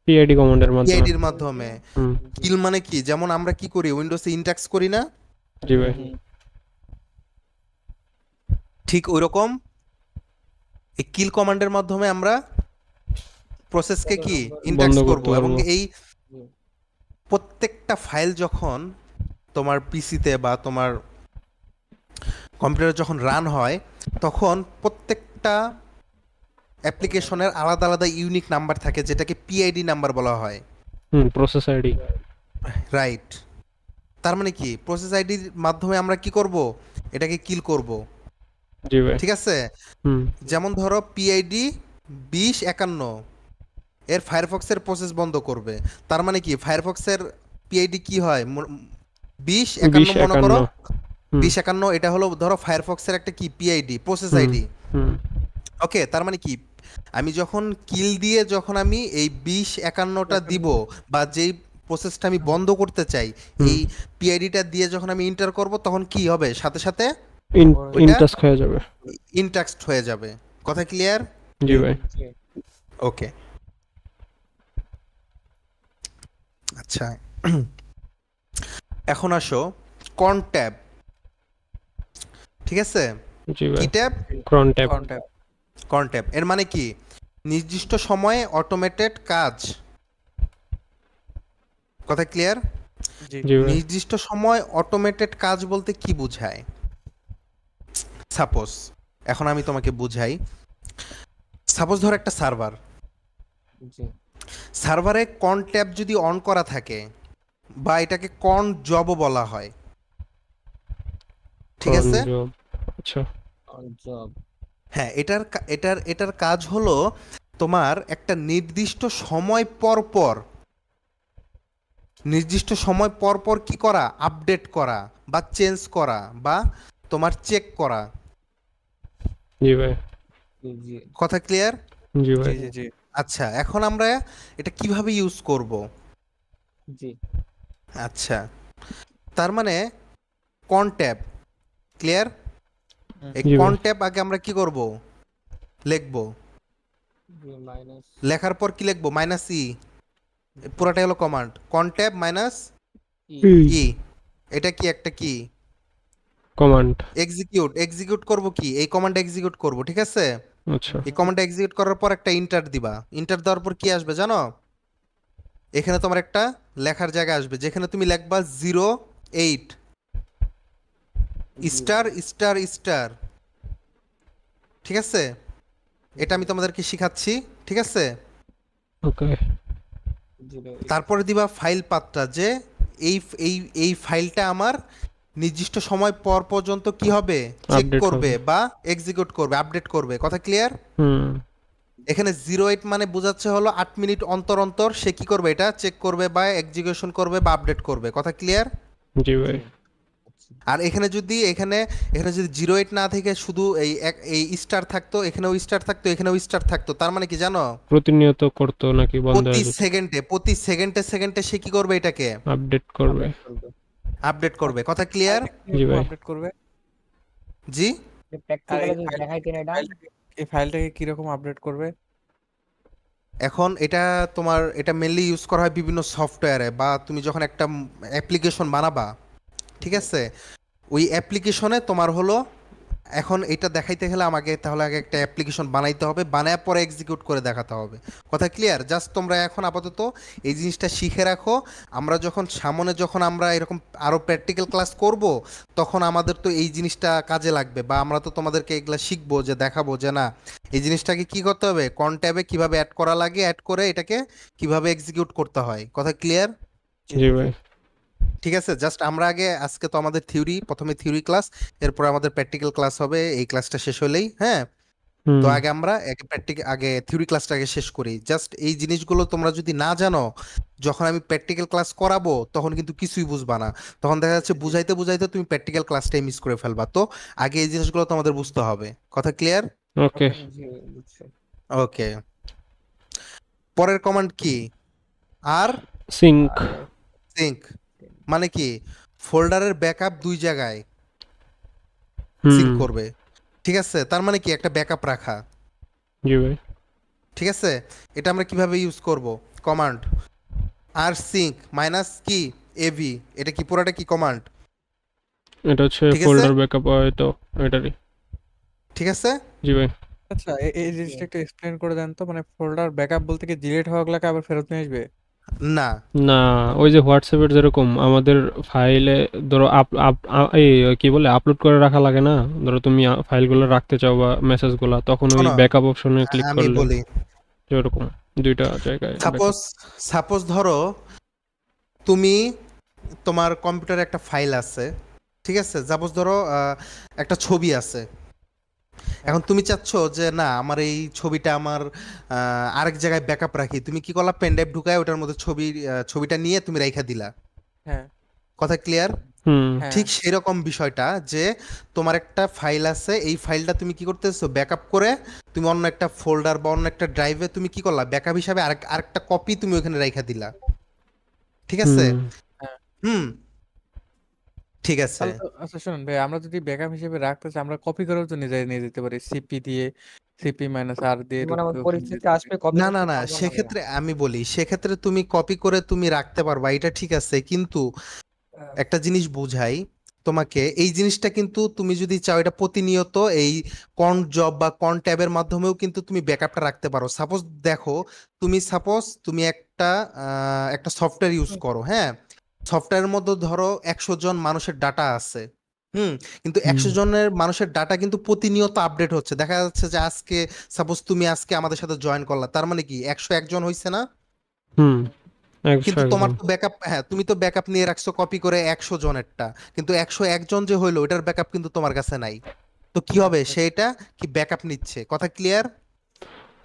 পিআইডি কমান্ডের মাধ্যমে।
PID এর মাধ্যমে।
হুম।
কিল মানে কি? যেমন আমরা কি করি উইন্ডোজে ইনট্যাক্স করি না,
জি ভাই।
ঠিক ওইরকম এই কিল কমান্ডের মাধ্যমে আমরা প্রসেসকে কি
বন্ধ
ইনট্যাক্স করব।
করতে
এবং
পারবো।
এই প্রত্যেকটা ফাইল যখন তোমার পিসিতে বা তোমার কম্পিউটারে যখন রান হয়, তখন প্রত্যেকটা অ্যাপ্লিকেশনের আলাদা আলাদা ইউনিক নাম্বার থাকে, যেটাকে PID নাম্বার বলা হয়।
হুম, প্রসেস আইডি।
রাইট। তার মানে কি প্রসেস আইডির মাধ্যমে আমরা কি করব? এটাকে কিল করব,
জি ভাই।
ঠিক আছে?
হুম।
যেমন ধরো PID 2051 এর ফায়ারফক্সের প্রসেস বন্ধ করবে। তার মানে কি ফায়ারফক্সের PID কি হয়? 2051 মনে করো।
2051।
2051 এটা হলো ধরো ফায়ারফক্সের একটা কি PID, প্রসেস আইডি।
হুম।
ওকে, তার মানে কি আমি যখন কিল দিয়ে যখন আমি এই 2051টা দিব, বা যেই প্রসেসটা আমি বন্ধ করতে চাই, এই PIDটা দিয়ে যখন আমি এন্টার করব, তখন কি হবে? সাথে সাথে ওইটা
ইনটাস্ক হয়ে যাবে।
ইনট্যাক্সড হয়ে যাবে। কথা ক্লিয়ার?
জি ভাই।
ওকে, আচ্ছা। এখন আসো কর্ন ট্যাব, ঠিক আছে?
জি
কি
ভাই।
ট্যাব?
ক্রন ট্যাব।
কর্ন ট্যাব এর মানে কি? নির্দিষ্ট সময়ে অটোমেটেড কাজ। কথা ক্লিয়ার?
জি ভাই।
নির্দিষ্ট সময় অটোমেটেড কাজ বলতে কি বোঝায়? সাপোজ এখন আমি তোমাকে বুঝাই। সাপোজ ধর একটা সার্ভারে কর্ন ট্যাব যদি অন করা থাকে, বা এটাকে কর্ন জবও বলা হয়, ঠিক
ক্রন
আছে?
জব। আচ্ছা।
হ্যাঁ, এটার কাজ হলো তোমার একটা নির্দিষ্ট সময় পর পর নির্দিষ্ট সময় পর পর কি করা, আপডেট করা বা চেঞ্জ করা বা তোমার চেক করা।
জি ভাই।
জি জি
কথা ক্লিয়ার?
জি
জি
ভাই।
জি জি
আচ্ছা, এখন আমরা এটা কিভাবে ইউজ করব?
জি
আচ্ছা, তার মানে কনট্যাব, ক্লিয়ার?
হুম,
এই
জি ভাই।
কনট্যাব আগে আমরা কি করব, লিখব।
জি মাইনাস
লেখার পর কি লিখব, মাইনাস ই, পুরাটাই হলো কমান্ড, কনট্যাব মাইনাস
ই
ই। এটা কি একটা কি,
কমান্ড।
এক্সিকিউট, এক্সিকিউট করব কি, এই কমান্ড এক্সিকিউট করব, ঠিক আছে?
আচ্ছা।
এই কমান্ড এক্সিকিউট করার পর একটা ইন্টার দিবা, ইন্টার দেওয়ার পর কি আসবে জানো? এখানে তোমার একটা লেখার জায়গা আসবে যেখানে তুমি লিখবা 08
জি
স্টার স্টার স্টার, ঠিক আছে? এটা আমি তোমাদেরকে শিখাচ্ছি, ঠিক আছে?
ওকে।
08
তারপরে দিবা ফাইল পাথটা, যে এই এই এই ফাইলটা আমার নির্দিষ্ট সময় পর পর্যন্ত কি হবে, চেক
আপডেট
করবে
হবে।
বা এক্সিকিউট করবে, আপডেট করবে। কথা ক্লিয়ার?
হুম।
এখানে 08 মানে বোঝাচ্ছে হলো 8 মিনিট অন্তর অন্তর সে কি করবে, এটা চেক করবে বা এক্সিকিউশন করবে বা আপডেট করবে। কথা ক্লিয়ার?
জি
জি
ভাই।
আচ্ছা
আর এখানে যদি এখানে যদি 08 না থেকে শুধু এই স্টার থাকতো, এখানেও স্টার থাকতো, এখানেও স্টার থাকতো, তার মানে কি জানো?
প্রতিনিয়ত করতো নাকি বন্ধ হয়ে যেত?
প্রতি সেকেন্ডে সেকেন্ডে সে কি করবে, এটাকে
আপডেট করবে।
আপডেট করবে
আপডেট করবে। কথা ক্লিয়ার?
ফাইলটা
জি
কিরকম
ভাই।
আপডেট করবে?
জি।
যে
আর
প্র্যাকটিক্যালে
এই
যদি দেখাইতেন এটা
ফাইলটাকে কিরকম আপডেট করবে?
এখন এটা তোমার, এটা মেনলি ইউজ করা হয় বিভিন্ন সফটওয়্যারে, বা তুমি যখন একটা অ্যাপ্লিকেশন বানাবা, ঠিক
জি
আছে, ওই অ্যাপ্লিকেশনে তোমার হলো, এখন এটা দেখাইতে গেলে আমাকে তাহলে আগে একটা অ্যাপ্লিকেশন বানাইতে হবে, বানায় পরে এক্সিকিউট করে দেখাতে হবে। কথা ক্লিয়ার? জাস্ট তোমরা এখন আপাতত এই জিনিসটা শিখে রাখো। আমরা যখন সামনে যখন আমরা এরকম আরও প্র্যাকটিক্যাল ক্লাস করব, তখন আমাদের তো এই জিনিসটা কাজে লাগবে, বা আমরা তো তোমাদেরকে এগুলা শিখবো, যে দেখাবো যে না এই জিনিসটাকে কি করতে হবে, কোন ট্যাবে কিভাবে অ্যাড করা লাগে, অ্যাড করে এটাকে কিভাবে এক্সিকিউট করতে হয়। কথা ক্লিয়ার?
জি
জি
জি জি
ভাই।
ঠিক আছে, জাস্ট আমরা আগে আজকে তো আমাদের থিওরি, প্রথমে থিওরি ক্লাস, এরপর আমাদের প্র্যাকটিক্যাল ক্লাস হবে এই ক্লাসটা শেষ হলেই, হ্যাঁ? তো
হুম।
আগে আমরা আগে থিওরি ক্লাসটা আগে শেষ করি। জাস্ট এই জিনিসগুলো তোমরা যদি না জানো, যখন আমি প্র্যাকটিক্যাল ক্লাস করাবো তখন কিন্তু কিছুই বুঝবা না, তখন দেখা যাচ্ছে
জি
বুঝাইতে বুঝাইতে তুমি প্র্যাকটিক্যাল ক্লাসটাই মিস করে ফেলবা। তো আগে এই জিনিসগুলো তোমাদের বুঝতে হবে। কথা ক্লিয়ার?
ওকে।
জি বুঝছি
ওকে, পরের কমান্ড কি, আর
সিঙ্ক।
আর
সিঙ্ক মানে কি, ফোল্ডারের ব্যাকআপ দুই জায়গায় সিঙ্ক
হুম।
করবে, ঠিক আছে? তার মানে কি, একটা ব্যাকআপ রাখা,
জি ভাই।
ঠিক আছে? এটা আমরা কিভাবে ইউজ করব, কমান্ড আর সিঙ্ক মাইনাস কি এভি, এটা কি পুরাটা কি কমান্ড,
এটা হচ্ছে
ঠিক আছে?
ফোল্ডার ব্যাকআপ হয়তো এটারই।
ঠিক আছে।
জি ভাই।
আচ্ছা এই
জি
জিনিসটা একটু এক্সপ্লেন করে দেন তো, মানে ফোল্ডার ব্যাকআপ বলতে কি ডিলিট হওয়াগুলোকে আবার ফেরত নিয়ে আসবে?
না,
না, ওই যে হোয়াটসঅ্যাপের যেরকম আমাদের ফাইলে ধরো এই কি বলে আপলোড করে রাখা লাগে না, ধরো তুমি ফাইলগুলো রাখতে চাও বা মেসেজগুলো, তখন ওই
শোনো,
ব্যাকআপ অপশনে ক্লিক
আমি
করলে
বলি,
যেরকম দুইটা জায়গায় ব্যাকআপ।
সাপোজ সাপোজ ধরো তুমি, তোমার কম্পিউটারে একটা ফাইল আছে, ঠিক আছে? সাপোজ ধরো একটা ছবি আছে,
হ্যাঁ
এখন তুমি চাচ্ছ যে না আমার এই ছবিটা আমার আরেক জায়গায় ব্যাকআপ রাখি, তুমি কি করলা, পেন ড্রাইভ ঢুকায় ওটার মধ্যে ছবিটা নিয়ে তুমি রাইখা দিলা।
হ্যাঁ
কথা ক্লিয়ার?
হুম।
হ্যাঁ
ঠিক সেরকম বিষয়টা, যে তোমার একটা ফাইল আছে, এই ফাইলটা তুমি কি করতেছো, ব্যাকআপ করে তুমি অন্য একটা ফোল্ডার বা অন্য একটা ড্রাইভে তুমি কি করলা, ব্যাকআপ হিসাবে আরেকটা কপি তুমি ওখানে রাইখা দিলা, ঠিক আছে?
হুম।
হ্যাঁ
হুম, ঠিক আছে।
তাহলে তো আচ্ছা শুনুন ভাই, আমরা যদি ব্যাকআপ হিসেবে রাখতে চাই আমরা কপি করেও তো নিজে নিয়ে যেতে পারি, সিপি দিয়ে, সিপি মাইনাস আর দিয়ে
এমন এমন
ওখানে
পরিস্থিতি
যেতে পারি।
আসবে কপি
না না
করতে
না,
পারবো না আমরা
সেক্ষেত্রে আমি বলি, সেক্ষেত্রে তুমি কপি করে তুমি রাখতে পারবা, এটা ঠিক আছে, কিন্তু একটা জিনিস বোঝাই তোমাকে, এই জিনিসটা কিন্তু তুমি যদি চাও এটা প্রতিনিয়ত এই কন জব বা কন ট্যাবের মাধ্যমেও কিন্তু তুমি ব্যাকআপটা রাখতে পারো। সাপোজ দেখো, তুমি একটা সফটওয়্যার ইউজ করো, হ্যাঁ? সফটওয়্যারের মধ্যে ধরো 100 জন মানুষের ডাটা আছে, হুম, কিন্তু
হুম।
100 জনের মানুষের ডাটা কিন্তু প্রতিনিয়ত আপডেট হচ্ছে। দেখা যাচ্ছে যে আজকে সাপোজ তুমি আজকে আমাদের সাথে জয়েন করলা, তার মানে কি 101 জন হয়েছে না?
হুম। 100
কিন্তু তোমার
একজন।
তো ব্যাকআপ, হ্যাঁ তুমি তো ব্যাকআপ নিয়ে রাখছো কপি করে 100 জনেরটা, কিন্তু 101 জন যে হইলো ওটার ব্যাকআপ কিন্তু তোমার কাছে নাই। তো কি হবে,
আচ্ছা
সেটা কি ব্যাকআপ নিচ্ছে। কথা ক্লিয়ার?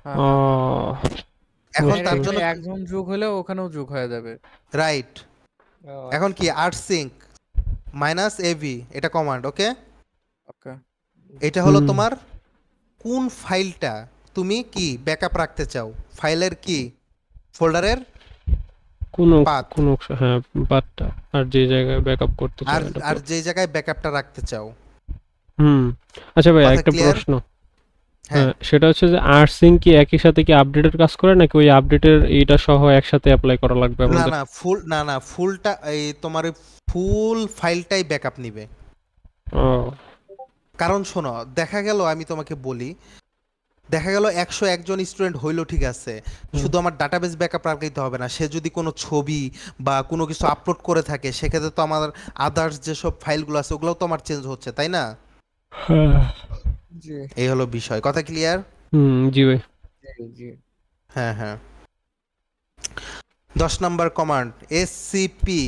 হ্যাঁ হ্যাঁ হ্যাঁ
আহ
এখন
মানে
বুঝতে
তার
মানে
জন্য
একজন যোগ হলেও ওখানেও যোগ হয়ে যাবে।
রাইট, এখন
আচ্ছা।
কি rsync মাইনাস এভি এটা কমান্ড, ওকে?
ওকে।
এটা হলো
হুম।
তোমার কোন ফাইলটা তুমি কি ব্যাকআপ রাখতে চাও, ফাইলের কি ফোল্ডারের
কোনো
পাথ,
কোনো হ্যাঁ বাটটা আর যে জায়গায় ব্যাকআপ করতে চাই
আর
এটা
আর যে জায়গায় ব্যাকআপটা রাখতে চাও।
হুম। আচ্ছা ভাই
কথা
একটা
ক্লিয়ার?
প্রশ্ন,
হ্যাঁ,
সেটা হচ্ছে যে আর্সিং কি একই সাথে কি আপডেটের কাজ করে নাকি ওই আপডেটের এইটা সহ একসাথে অ্যাপ্লাই করা লাগবে
না
আমাদের?
না ফুলটা এই তোমার ফুল ফাইলটাই ব্যাকআপ নিবে।
ও
কারণ শোনো, দেখা গেল আমি তোমাকে বলি, দেখা গেল 101 জন স্টুডেন্ট হইলো, ঠিক আছে,
হুম।
শুধু আমার ডাটাবেস ব্যাকআপ রাখতে হবে না, সে যদি কোনো ছবি বা কোনো কিছু আপলোড করে থাকে সেক্ষেত্রে তো আমার আদার্স যেসব ফাইলগুলো আছে ওগুলোও তো আমার চেঞ্জ হচ্ছে, তাই না?
হ্যাঁ।
জি
এই হলো বিষয়, কথা ক্লিয়ার?
জি ভাই।
জি জি।
হ্যাঁ হ্যাঁ। 10 নাম্বার কমান্ড এসসিপি,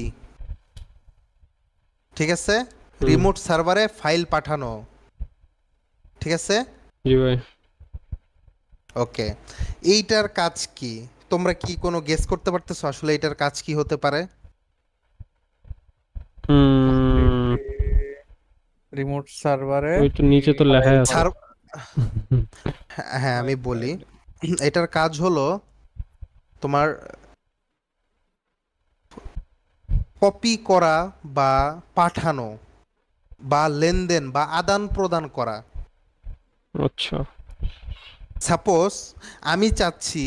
ঠিক আছে, রিমোট সার্ভারে ফাইল পাঠানো, ঠিক আছে?
জি ভাই।
ওকে, এইটার কাজ কি? তোমরা কি কোনো গেস করতে পারতেছো আসলে এটার কাজ কি হতে পারে?
রিমোট সার্ভারে
ওই তো নিচে তো লেখাই আছে।
সার হ্যাঁ আমি বলি, এটার কাজ হলো তোমার কপি করা বা পাঠানো বা লেনদেন বা আদান প্রদান করা।
আচ্ছা।
সাপোজ আমি চাচ্ছি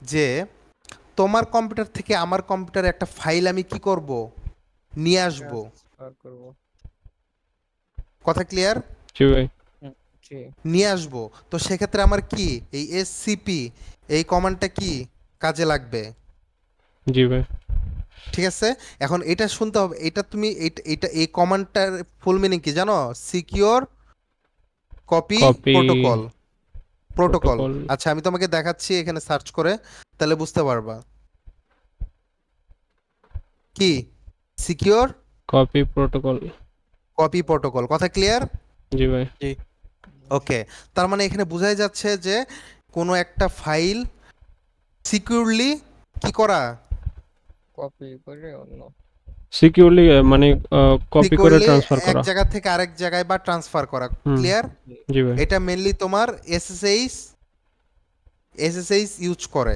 যে তোমার কম্পিউটার থেকে আমার কম্পিউটারে একটা ফাইল আমি কি করব, নিয়ে আসব,
ট্রান্সফার করব।
কথা ক্লিয়ার?
জি ভাই।
জি
নিয়ে আসব, তো সেক্ষেত্রে আমার কি এই এসসিপি এই কমান্ডটা কি কাজে লাগবে,
জি ভাই।
ঠিক আছে? এখন এটা শুনতে হবে, এটা তুমি এটা এই কমান্ডটার ফুল মিনিং কি জানো? Secure copy
copy
protocol, protocol.
Protocol.
আচ্ছা আমি তোমাকে দেখাচ্ছি এখানে সার্চ করে, তাহলে বুঝতে পারবা কি secure
copy protocol.
Copy protocol, কথা ক্লিয়ার?
জি ভাই।
ওকে, তার মানে এখানে বোঝাই যাচ্ছে যে কোনো একটা ফাইল সিকিউরলি কি করা,
কপি করে অন্য।
সিকিউরলি মানে কপি করে
সিকিউরলি
ট্রান্সফার
এক
করা।
জায়গা থেকে আরেক জায়গায় বা ট্রান্সফার করা,
হুম।
ক্লিয়ার?
জি ভাই।
এটা মেনলি তোমার এসএসএইচ ইউজ করে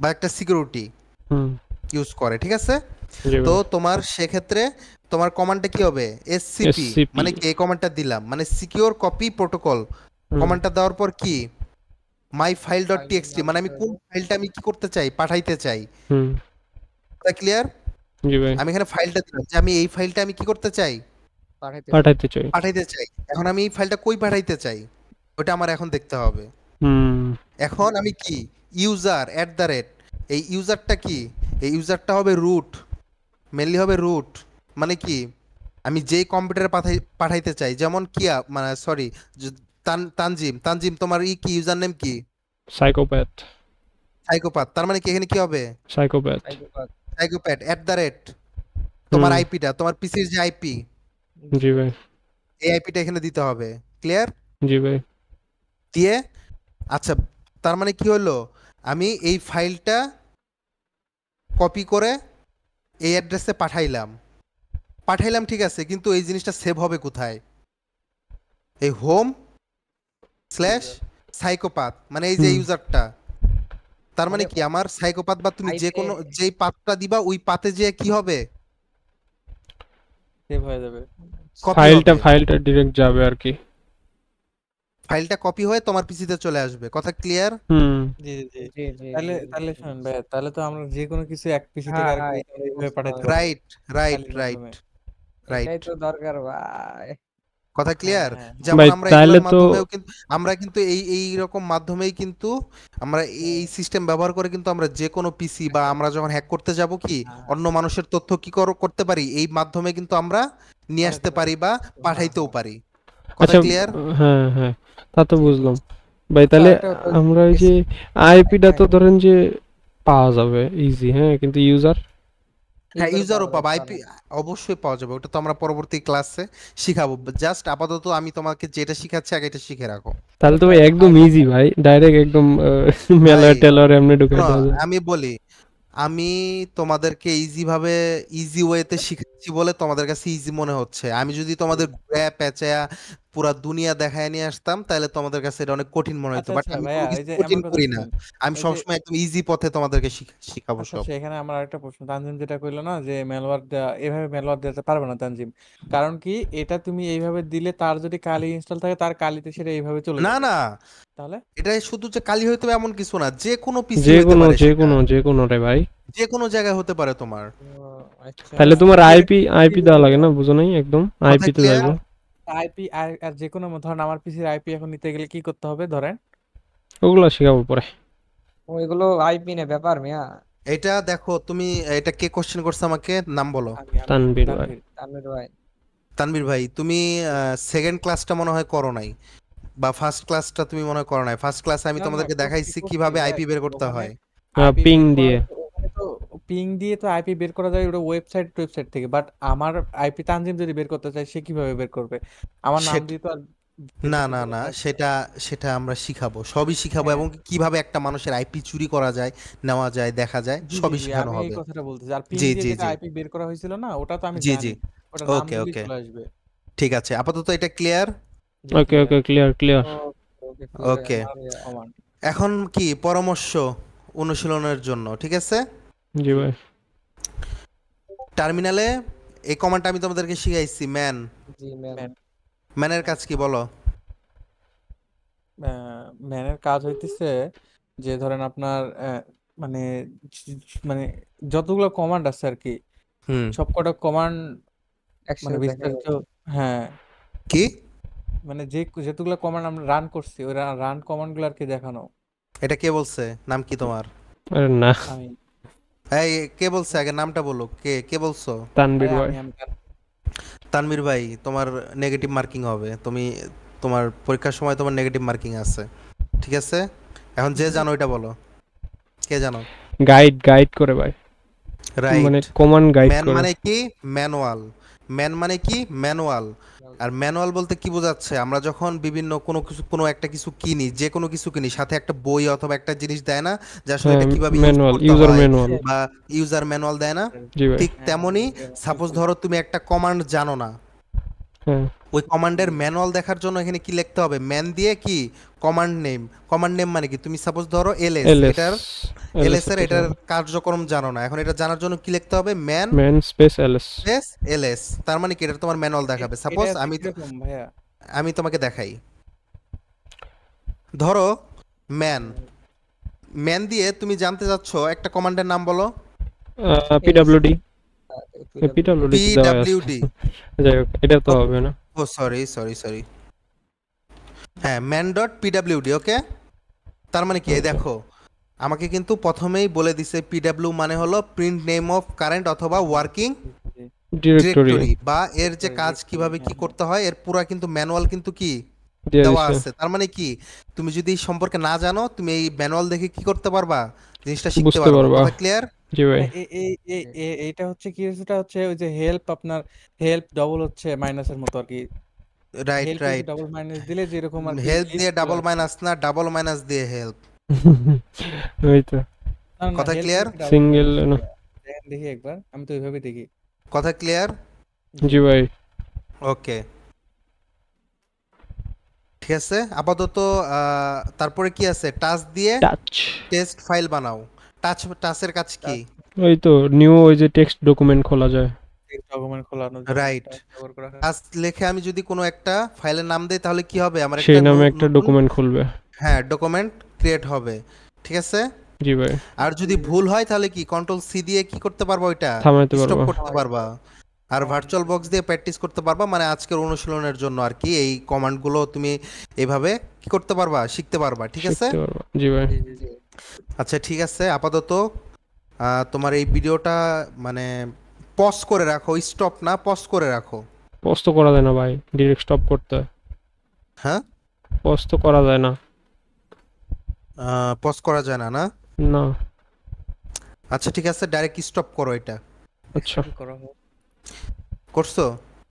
বা একটা সিকিউরিটি
হুম।
ইউজ করে, ঠিক আছে?
জি
তো
ভাই।
তোমার সেক্ষেত্রে তোমার কমান্ডটা কি হবে, এসসিপি,
এসসিপি।
মানে কি এই কমান্ডটা দিলাম মানে সিকিউর কপি প্রোটোকল, কমান্ডটা দেওয়ার পর কি মাই ফাইল ডট টিএক্সটি, মানে আমি কোন ফাইলটা আমি কি করতে চাই, পাঠাইতে চাই,
হুম।
ক্লিয়ার?
জি ভাই।
আমি এখানে ফাইলটা দিলাম যে আমি এই ফাইলটা আমি কি করতে চাই,
পাঠাইতে
পাঠাইতে চাই।
পাঠাইতে চাই। এখন আমি এই ফাইলটা কই পাঠাইতে চাই ওটা আমার এখন দেখতে হবে।
হুম।
এখন আমি কি ইউজার এট দ্য রেট, এই ইউজারটা কি, এই ইউজারটা হবে রুট, মেনলি হবে রুট, মানে কি আমি যেই কম্পিউটারে পাঠাইতে চাই, যেমন কিয়া মানে সরি তানজিম, তানজিম তোমার কি ইউজার নেম কি,
সাইকোপ্যাথ।
সাইকোপাথ, তার মানে কি এখানে কি হবে
psychopath.
Psychopath at the rate তোমার
হুম।
আইপিটা, তোমার পিসির যে আইপি,
জি ভাই।
এই আইপিটা এখানে দিতে হবে, ক্লিয়ার?
জি ভাই।
দিয়ে আচ্ছা, তার মানে কি হলো, আমি এই ফাইলটা কপি করে এই অ্যাড্রেসে পাঠাইলাম, ঠিক আছে, কিন্তু এই জিনিসটা সেভ হবে কোথায়, এই হোম স্ল্যাশ সাইকোপাথ, মানে এই যে
হুম।
ইউজারটা, তার মানে
মানে
কি আমার সাইকোপাথ বা তুমি যে
আইপে
কোনো যেই পাথটা দিবা ওই পাথে যে কি হবে,
সেভ হয়ে যাবে।
কপি
ফাইলটা
হবে,
ফাইলটা ডিরেক্ট যাবে আর কি।
ফাইলটা কপি হয়ে তোমার পিসিতে চলে আসবে, কথা ক্লিয়ার?
হুম।
জি জি
জি জি
তাহলে
জি
তাহলে
জি।
শুনুন ভাই, তাহলে তো আমরা যে কোনো কিছু এক পিসি থেকে
হ্যাঁ
আরেক
হ্যাঁ
পিসি
এটাই
এইভাবে
বুঝতে
পাঠাতে
পারছি।
পারবো
রাইট রাইট
ফাইলের
রাইট
মাধ্যমে।
রাইট,
এটাই তো দরকার ভাই।
কথা
হ্যাঁ
ক্লিয়ার?
হ্যাঁ
যেমন
ভাই
আমরা
তাহলে
এগুলোর
তো
মাধ্যমেও কিন্তু আমরা কিন্তু এই রকম মাধ্যমেই কিন্তু আমরা এই সিস্টেম ব্যবহার করে কিন্তু আমরা যে কোনো পিসি বা আমরা যখন হ্যাক করতে যাব কি অন্য মানুষের তথ্য কি করতে পারি, এই মাধ্যমে কিন্তু আমরা নিয়ে
পাঠাতে
আসতে
পারি।
পারি বা
হ্যাঁ
পাঠাইতেও
হ্যাঁ
পারি, কথা
আচ্ছা।
ক্লিয়ার?
হ্যাঁ হ্যাঁ, তা তো
জি
বুঝলাম
বুঝছি।
ভাই।
আচ্ছা
তাহলে
আরেকটা কথা
আমরা ওই
এস
যে আইপিটা তো
হ্যাঁ
ধরেন যে পাওয়া যাবে ইজি, হ্যাঁ, কিন্তু ইউজার
হ্যাঁ
ইউজার
ইউজারও
পাওয়া
পাবা,
যাবে
আইপি
না।
অবশ্যই পাওয়া যাবে, ওটা তো আমরা পরবর্তী ক্লাসে শিখাবো, জাস্ট আপাতত আমি তোমাকে যেটা শিখাচ্ছি আগে এটা শিখে রাখো।
তাহলে তো ভাই
তাহলে
একদম
ফাইলটা
ইজি ভাই, ডাইরেক্ট একদম
ভাই
মেলার টেলর এমনি ঢুকাই
শোনো,
দেওয়া যায়।
আমি বলি আমি তোমাদেরকে ইজি ওয়েতে শিখাচ্ছি বলে তোমাদের কাছে ইজি মনে হচ্ছে। আমি যদি তোমাদের ঘুরে পেঁচায়া পুরা দুনিয়া দেখায় নিয়ে আসতাম তাহলে তোমাদের কাছে এটা অনেক কঠিন মনে হতো,
আচ্ছা
বাট
আচ্ছা
আমি
ভাইয়া,
কোনো
এই
কিছু
যে
কঠিন
আমার কথা
করি না।
শুনেন।
আমি
এই যে
সবসময় একদম ইজি পথে তোমাদেরকে শিখাবো
আচ্ছা
সব।
আচ্ছা, এখানে আমার একটা প্রশ্ন। তানজিম যেটা কইলো না যে ম্যালওয়্যার দেওয়া, এভাবে ম্যালওয়্যার দিতে পারবে না তানজিম। কারণ কি, এটা তুমি এইভাবে দিলে তার যদি কালি ইনস্টল থাকে তার কালিতে সেটা এইভাবে চলে
না
যাবে।
না,
তাহলে
এটা শুধু যে কালি হইতে হবে এমন কিছু না, যে কোনো পিসি
যে
হইতে
কোনো
পারে
যে
সেটা,
কোনো যে কোনো রে ভাই।
যে কোনো জায়গায় হতে পারে তোমার।
ও, আচ্ছা
তাহলে তোমার
ডিরেক্ট
আইপি দেওয়া লাগে না, বুঝো নাই একদম
কথা
আইপি তে
ক্লিয়ার?
যাইবো।
আইপি, আর যে কোনো, ধরেন আমার পিসির আইপি এখন নিতে গেলে কি করতে হবে ধরেন।
ওগুলা শিখাবো পরে।
ওইগুলো আইপি নে ব্যাপার মিয়া।
এটা দেখো তুমি, এটা কে কোশ্চেন করছে আমাকে, নাম বলো।
আমি
তানবীর ভাই।
তানভীর।
তামির ভাই।
তানভীর ভাই, তুমি সেকেন্ড ক্লাসটা মনে হয় করো নাই, বা ফার্স্ট ক্লাসটা তুমি মনে হয় করো নাই। ফার্স্ট ক্লাসে আমি
না না,
তোমাদেরকে
করছি
দেখাইছি
করছি
কিভাবে
ভাইয়া,
আইপি বের
কিন্তু
করতে
ওখানে
হয়।
আইপি
পিং
বের
দিয়ে।
করার ওখানে তো পিং দিয়ে তো আইপি বের করা যায় ওটা ওয়েবসাইট থেকে, বাট আমার আইপি তানজিম যদি বের করতে চাই সে কিভাবে বের করবে? আমার নাম
সেট
দিয়ে তো আর বের
না
করতে
না
পারবে
না,
না।
সেটা সেটা আমরা শিখাবো, সবই শিখাবো,
হ্যাঁ,
এবং কিভাবে একটা মানুষের আইপি চুরি করা যায়, নেওয়া যায়, দেখা যায়,
জি জি
সবই
জি,
শেখানো
আমি এই
হবে।
কথাটা বলতেছি। আর পিং
জি
দিয়ে
জি
যেটা
জি
আইপি বের করা হয়েছিল না, ওটা তো আমি
জি জি।
জানি, ওটা নাম
ওকে
দিলেই
ওকে,
চলে আসবে।
ঠিক আছে, আপাতত এটা ক্লিয়ার।
জি
okay
clear.
Okay, clear clear.
Okay clear.
Okay,
সমান।
এখন কি পরামর্শ অনুশীলনের জন্য, ঠিক আছে?
জি ভাই।
টার্মিনালে এই কমান্ডটা আমি তোমাদেরকে শিখাইছি, ম্যান।
জি ম্যাম।
ম্যান,
ম্যানের কাজ কি বলো?
ম্যানের কাজ হইতেছে যে ধরেন আপনার মানে মানে যতগুলো কমান্ড আছে আর কি,
হুম।
সবকটা কমান্ড মানে
একসাথে দেখা
বিস্তারিত।
যাবে।
হ্যাঁ,
কি?
মানে যেগুলো কমান্ড আমরা রান করছি ওই রান কমান্ড গুলো আর কি দেখানো।
এটা কে বলছে? নাম কি তোমার?
আরে না,
আমি,
এই কে বলছে? আগে নামটা বলো, কে কে বলছো?
তানবীর
আরে
ভাই।
আমি
তানভীর ভাই, তোমার নেগেটিভ মার্কিং হবে। তোমার পরীক্ষার সময় তোমার নেগেটিভ মার্কিং আছে, ঠিক আছে? এখন যে জানো এটা বলো, কে জানো?
গাইড করে ভাই, মানে
রাইট।
কমান্ড গাইড
ম্যান
করে।
মানে কি? ম্যানুয়াল। ম্যান মানে কি? ম্যানুয়াল। আর ম্যানুয়াল বলতে কি বোঝাচ্ছে? আমরা যখন বিভিন্ন কোনো একটা কিছু কিনি, যে কোনো কিছু কিনি, সাথে একটা বই অথবা একটা জিনিস দেয় না, যে আসলে
হ্যাঁ,
এটা কিভাবে ইউজ
ম্যানুয়াল,
করতে
ইউজার
হয়,
ম্যানুয়াল।
বা ইউজার ম্যানুয়াল দেয় না?
জি ভাই।
ঠিক
হ্যাঁ
তেমনি, সাপোজ ধরো তুমি একটা কমান্ড জানো না,
হ্যাঁ,
ওই কমান্ডের ম্যানুয়াল দেখার জন্য এখানে কি লিখতে হবে? ম্যান দিয়ে কি কমান্ড নেম মানে কি? তুমি সাপোজ ধরো এলএস,
এলএস,
এটার
এলএস
এলএস এর
তো
এটার
জানো।
কার্যক্রম জানো না, এখন এটা জানার জন্য কি লিখতে হবে? Man
man space LS.
Space LS. তার মানে কি? এটা তোমার ম্যানুয়াল দেখাবে।
এটা
সাপোজ
এত কিরকম ভাইয়া?
আমি তোমাকে দেখাই, ধরো ম্যান ম্যান দিয়ে তুমি জানতে চাচ্ছ একটা কমান্ডের নাম বলো।
পিডব্লিউডি।
পিডব্লিউ।
পিডব্লিউডি তো দেওয়া আছে।
পিডব্লিউডি।
যাই হোক, এটা তো হবে না।
ও সরি, হ্যাঁ, ম্যান ডট পিডব্লিউডি। ওকে, তার মানে কি? এই
ওকে,
দেখো, আমাকে কিন্তু প্রথমেই বলে দিছে পিডব্লিউ মানে হলো প্রিন্ট নেম অফ কারেন্ট অথবা ওয়ার্কিং
ডিরেক্টরি
ডিরেক্টরি, বা এর যে কাজ
Directory,
কিভাবে কি
হ্যাঁ,
করতে হয় এর পুরা কিন্তু ম্যানুয়াল কিন্তু কি
দিয়ে
দেওয়া
দিছে।
আছে। তার মানে কি? তুমি যদি এই সম্পর্কে না জানো, তুমি এই ম্যানুয়াল দেখে কি করতে পারবা? জিনিসটা শিখতে
বুঝতে
পারবা।
পারবা।
কথা ক্লিয়ার?
জি ভাই।
মানে এইটা হচ্ছে কি, সেটা হচ্ছে ওই যে হেল্প, আপনার হেল্প ডবল হচ্ছে মাইনাসের মতো আর কি।
রাইট
হেল্পে যে
রাইট।
ডবল মাইনাস দিলে যেরকম আর কি
হেল্প দিয়ে
লিস্ট চলে
ডাবল
আসে।
মাইনাস না, ডাবল মাইনাস দিয়ে হেল্প।
ওই তো,
না না,
কথা
হেল্প
ক্লিয়ার?
হচ্ছে ডাবল
সিঙ্গেল
মাইনাস।
না।
দেখেন, দেখি একবার, আমি তো ওইভাবে দেখি।
কথা ক্লিয়ার?
জি ভাই।
ওকে, ঠিক আছে। আপাতত তারপরে কি আছে? টাচ দিয়ে
টাচ।
টেস্ট ফাইল বানাও। টাচের কাজ কি?
ওই তো নিউ, ওই যে টেক্সট ডকুমেন্ট খোলা যায়।
ডকুমেন্ট খোলানোর জন্য
রাইট।
ব্যবহার করা হয়।
টাচ লিখে আমি যদি কোনো একটা ফাইলের নাম দেই তাহলে কি হবে? আমার
সেই
একটা
নামে একটা
নতুন,
ডকুমেন্ট খুলবে।
হ্যাঁ, ডকুমেন্ট ক্রিয়েট হবে, ঠিক আছে?
জি ভাই।
আর যদি ভুল হয় তাহলে কি কন্ট্রোল সি দিয়ে কি করতে পারবা? ওইটা
থামাইতে
স্টপ
পারবা।
করতে পারবা। আর ভার্চুয়াল বক্স দিয়ে প্র্যাকটিস করতে পারবা, মানে আজকের অনুশীলনের জন্য আর কি। এই কমান্ডগুলো তুমি এইভাবে কি করতে পারবা? শিখতে পারবা, ঠিক আছে?
শিখতে পারবা। জি ভাই।
জি জি জি।
আচ্ছা, ঠিক আছে। আপাতত তোমার এই ভিডিওটা মানে পজ করে রাখো, স্টপ না, পজ করে রাখো।
পজ তো করা যায় না ভাই, ডিরেক্ট স্টপ করতে হয়।
হ্যাঁ,
পজ তো করা যায় না।
পজ করা যায় না, না?
না।
আচ্ছা, ঠিক আছে, ডাইরেক্ট স্টপ করো এটা।
আচ্ছা।
করা হোক।
করছো?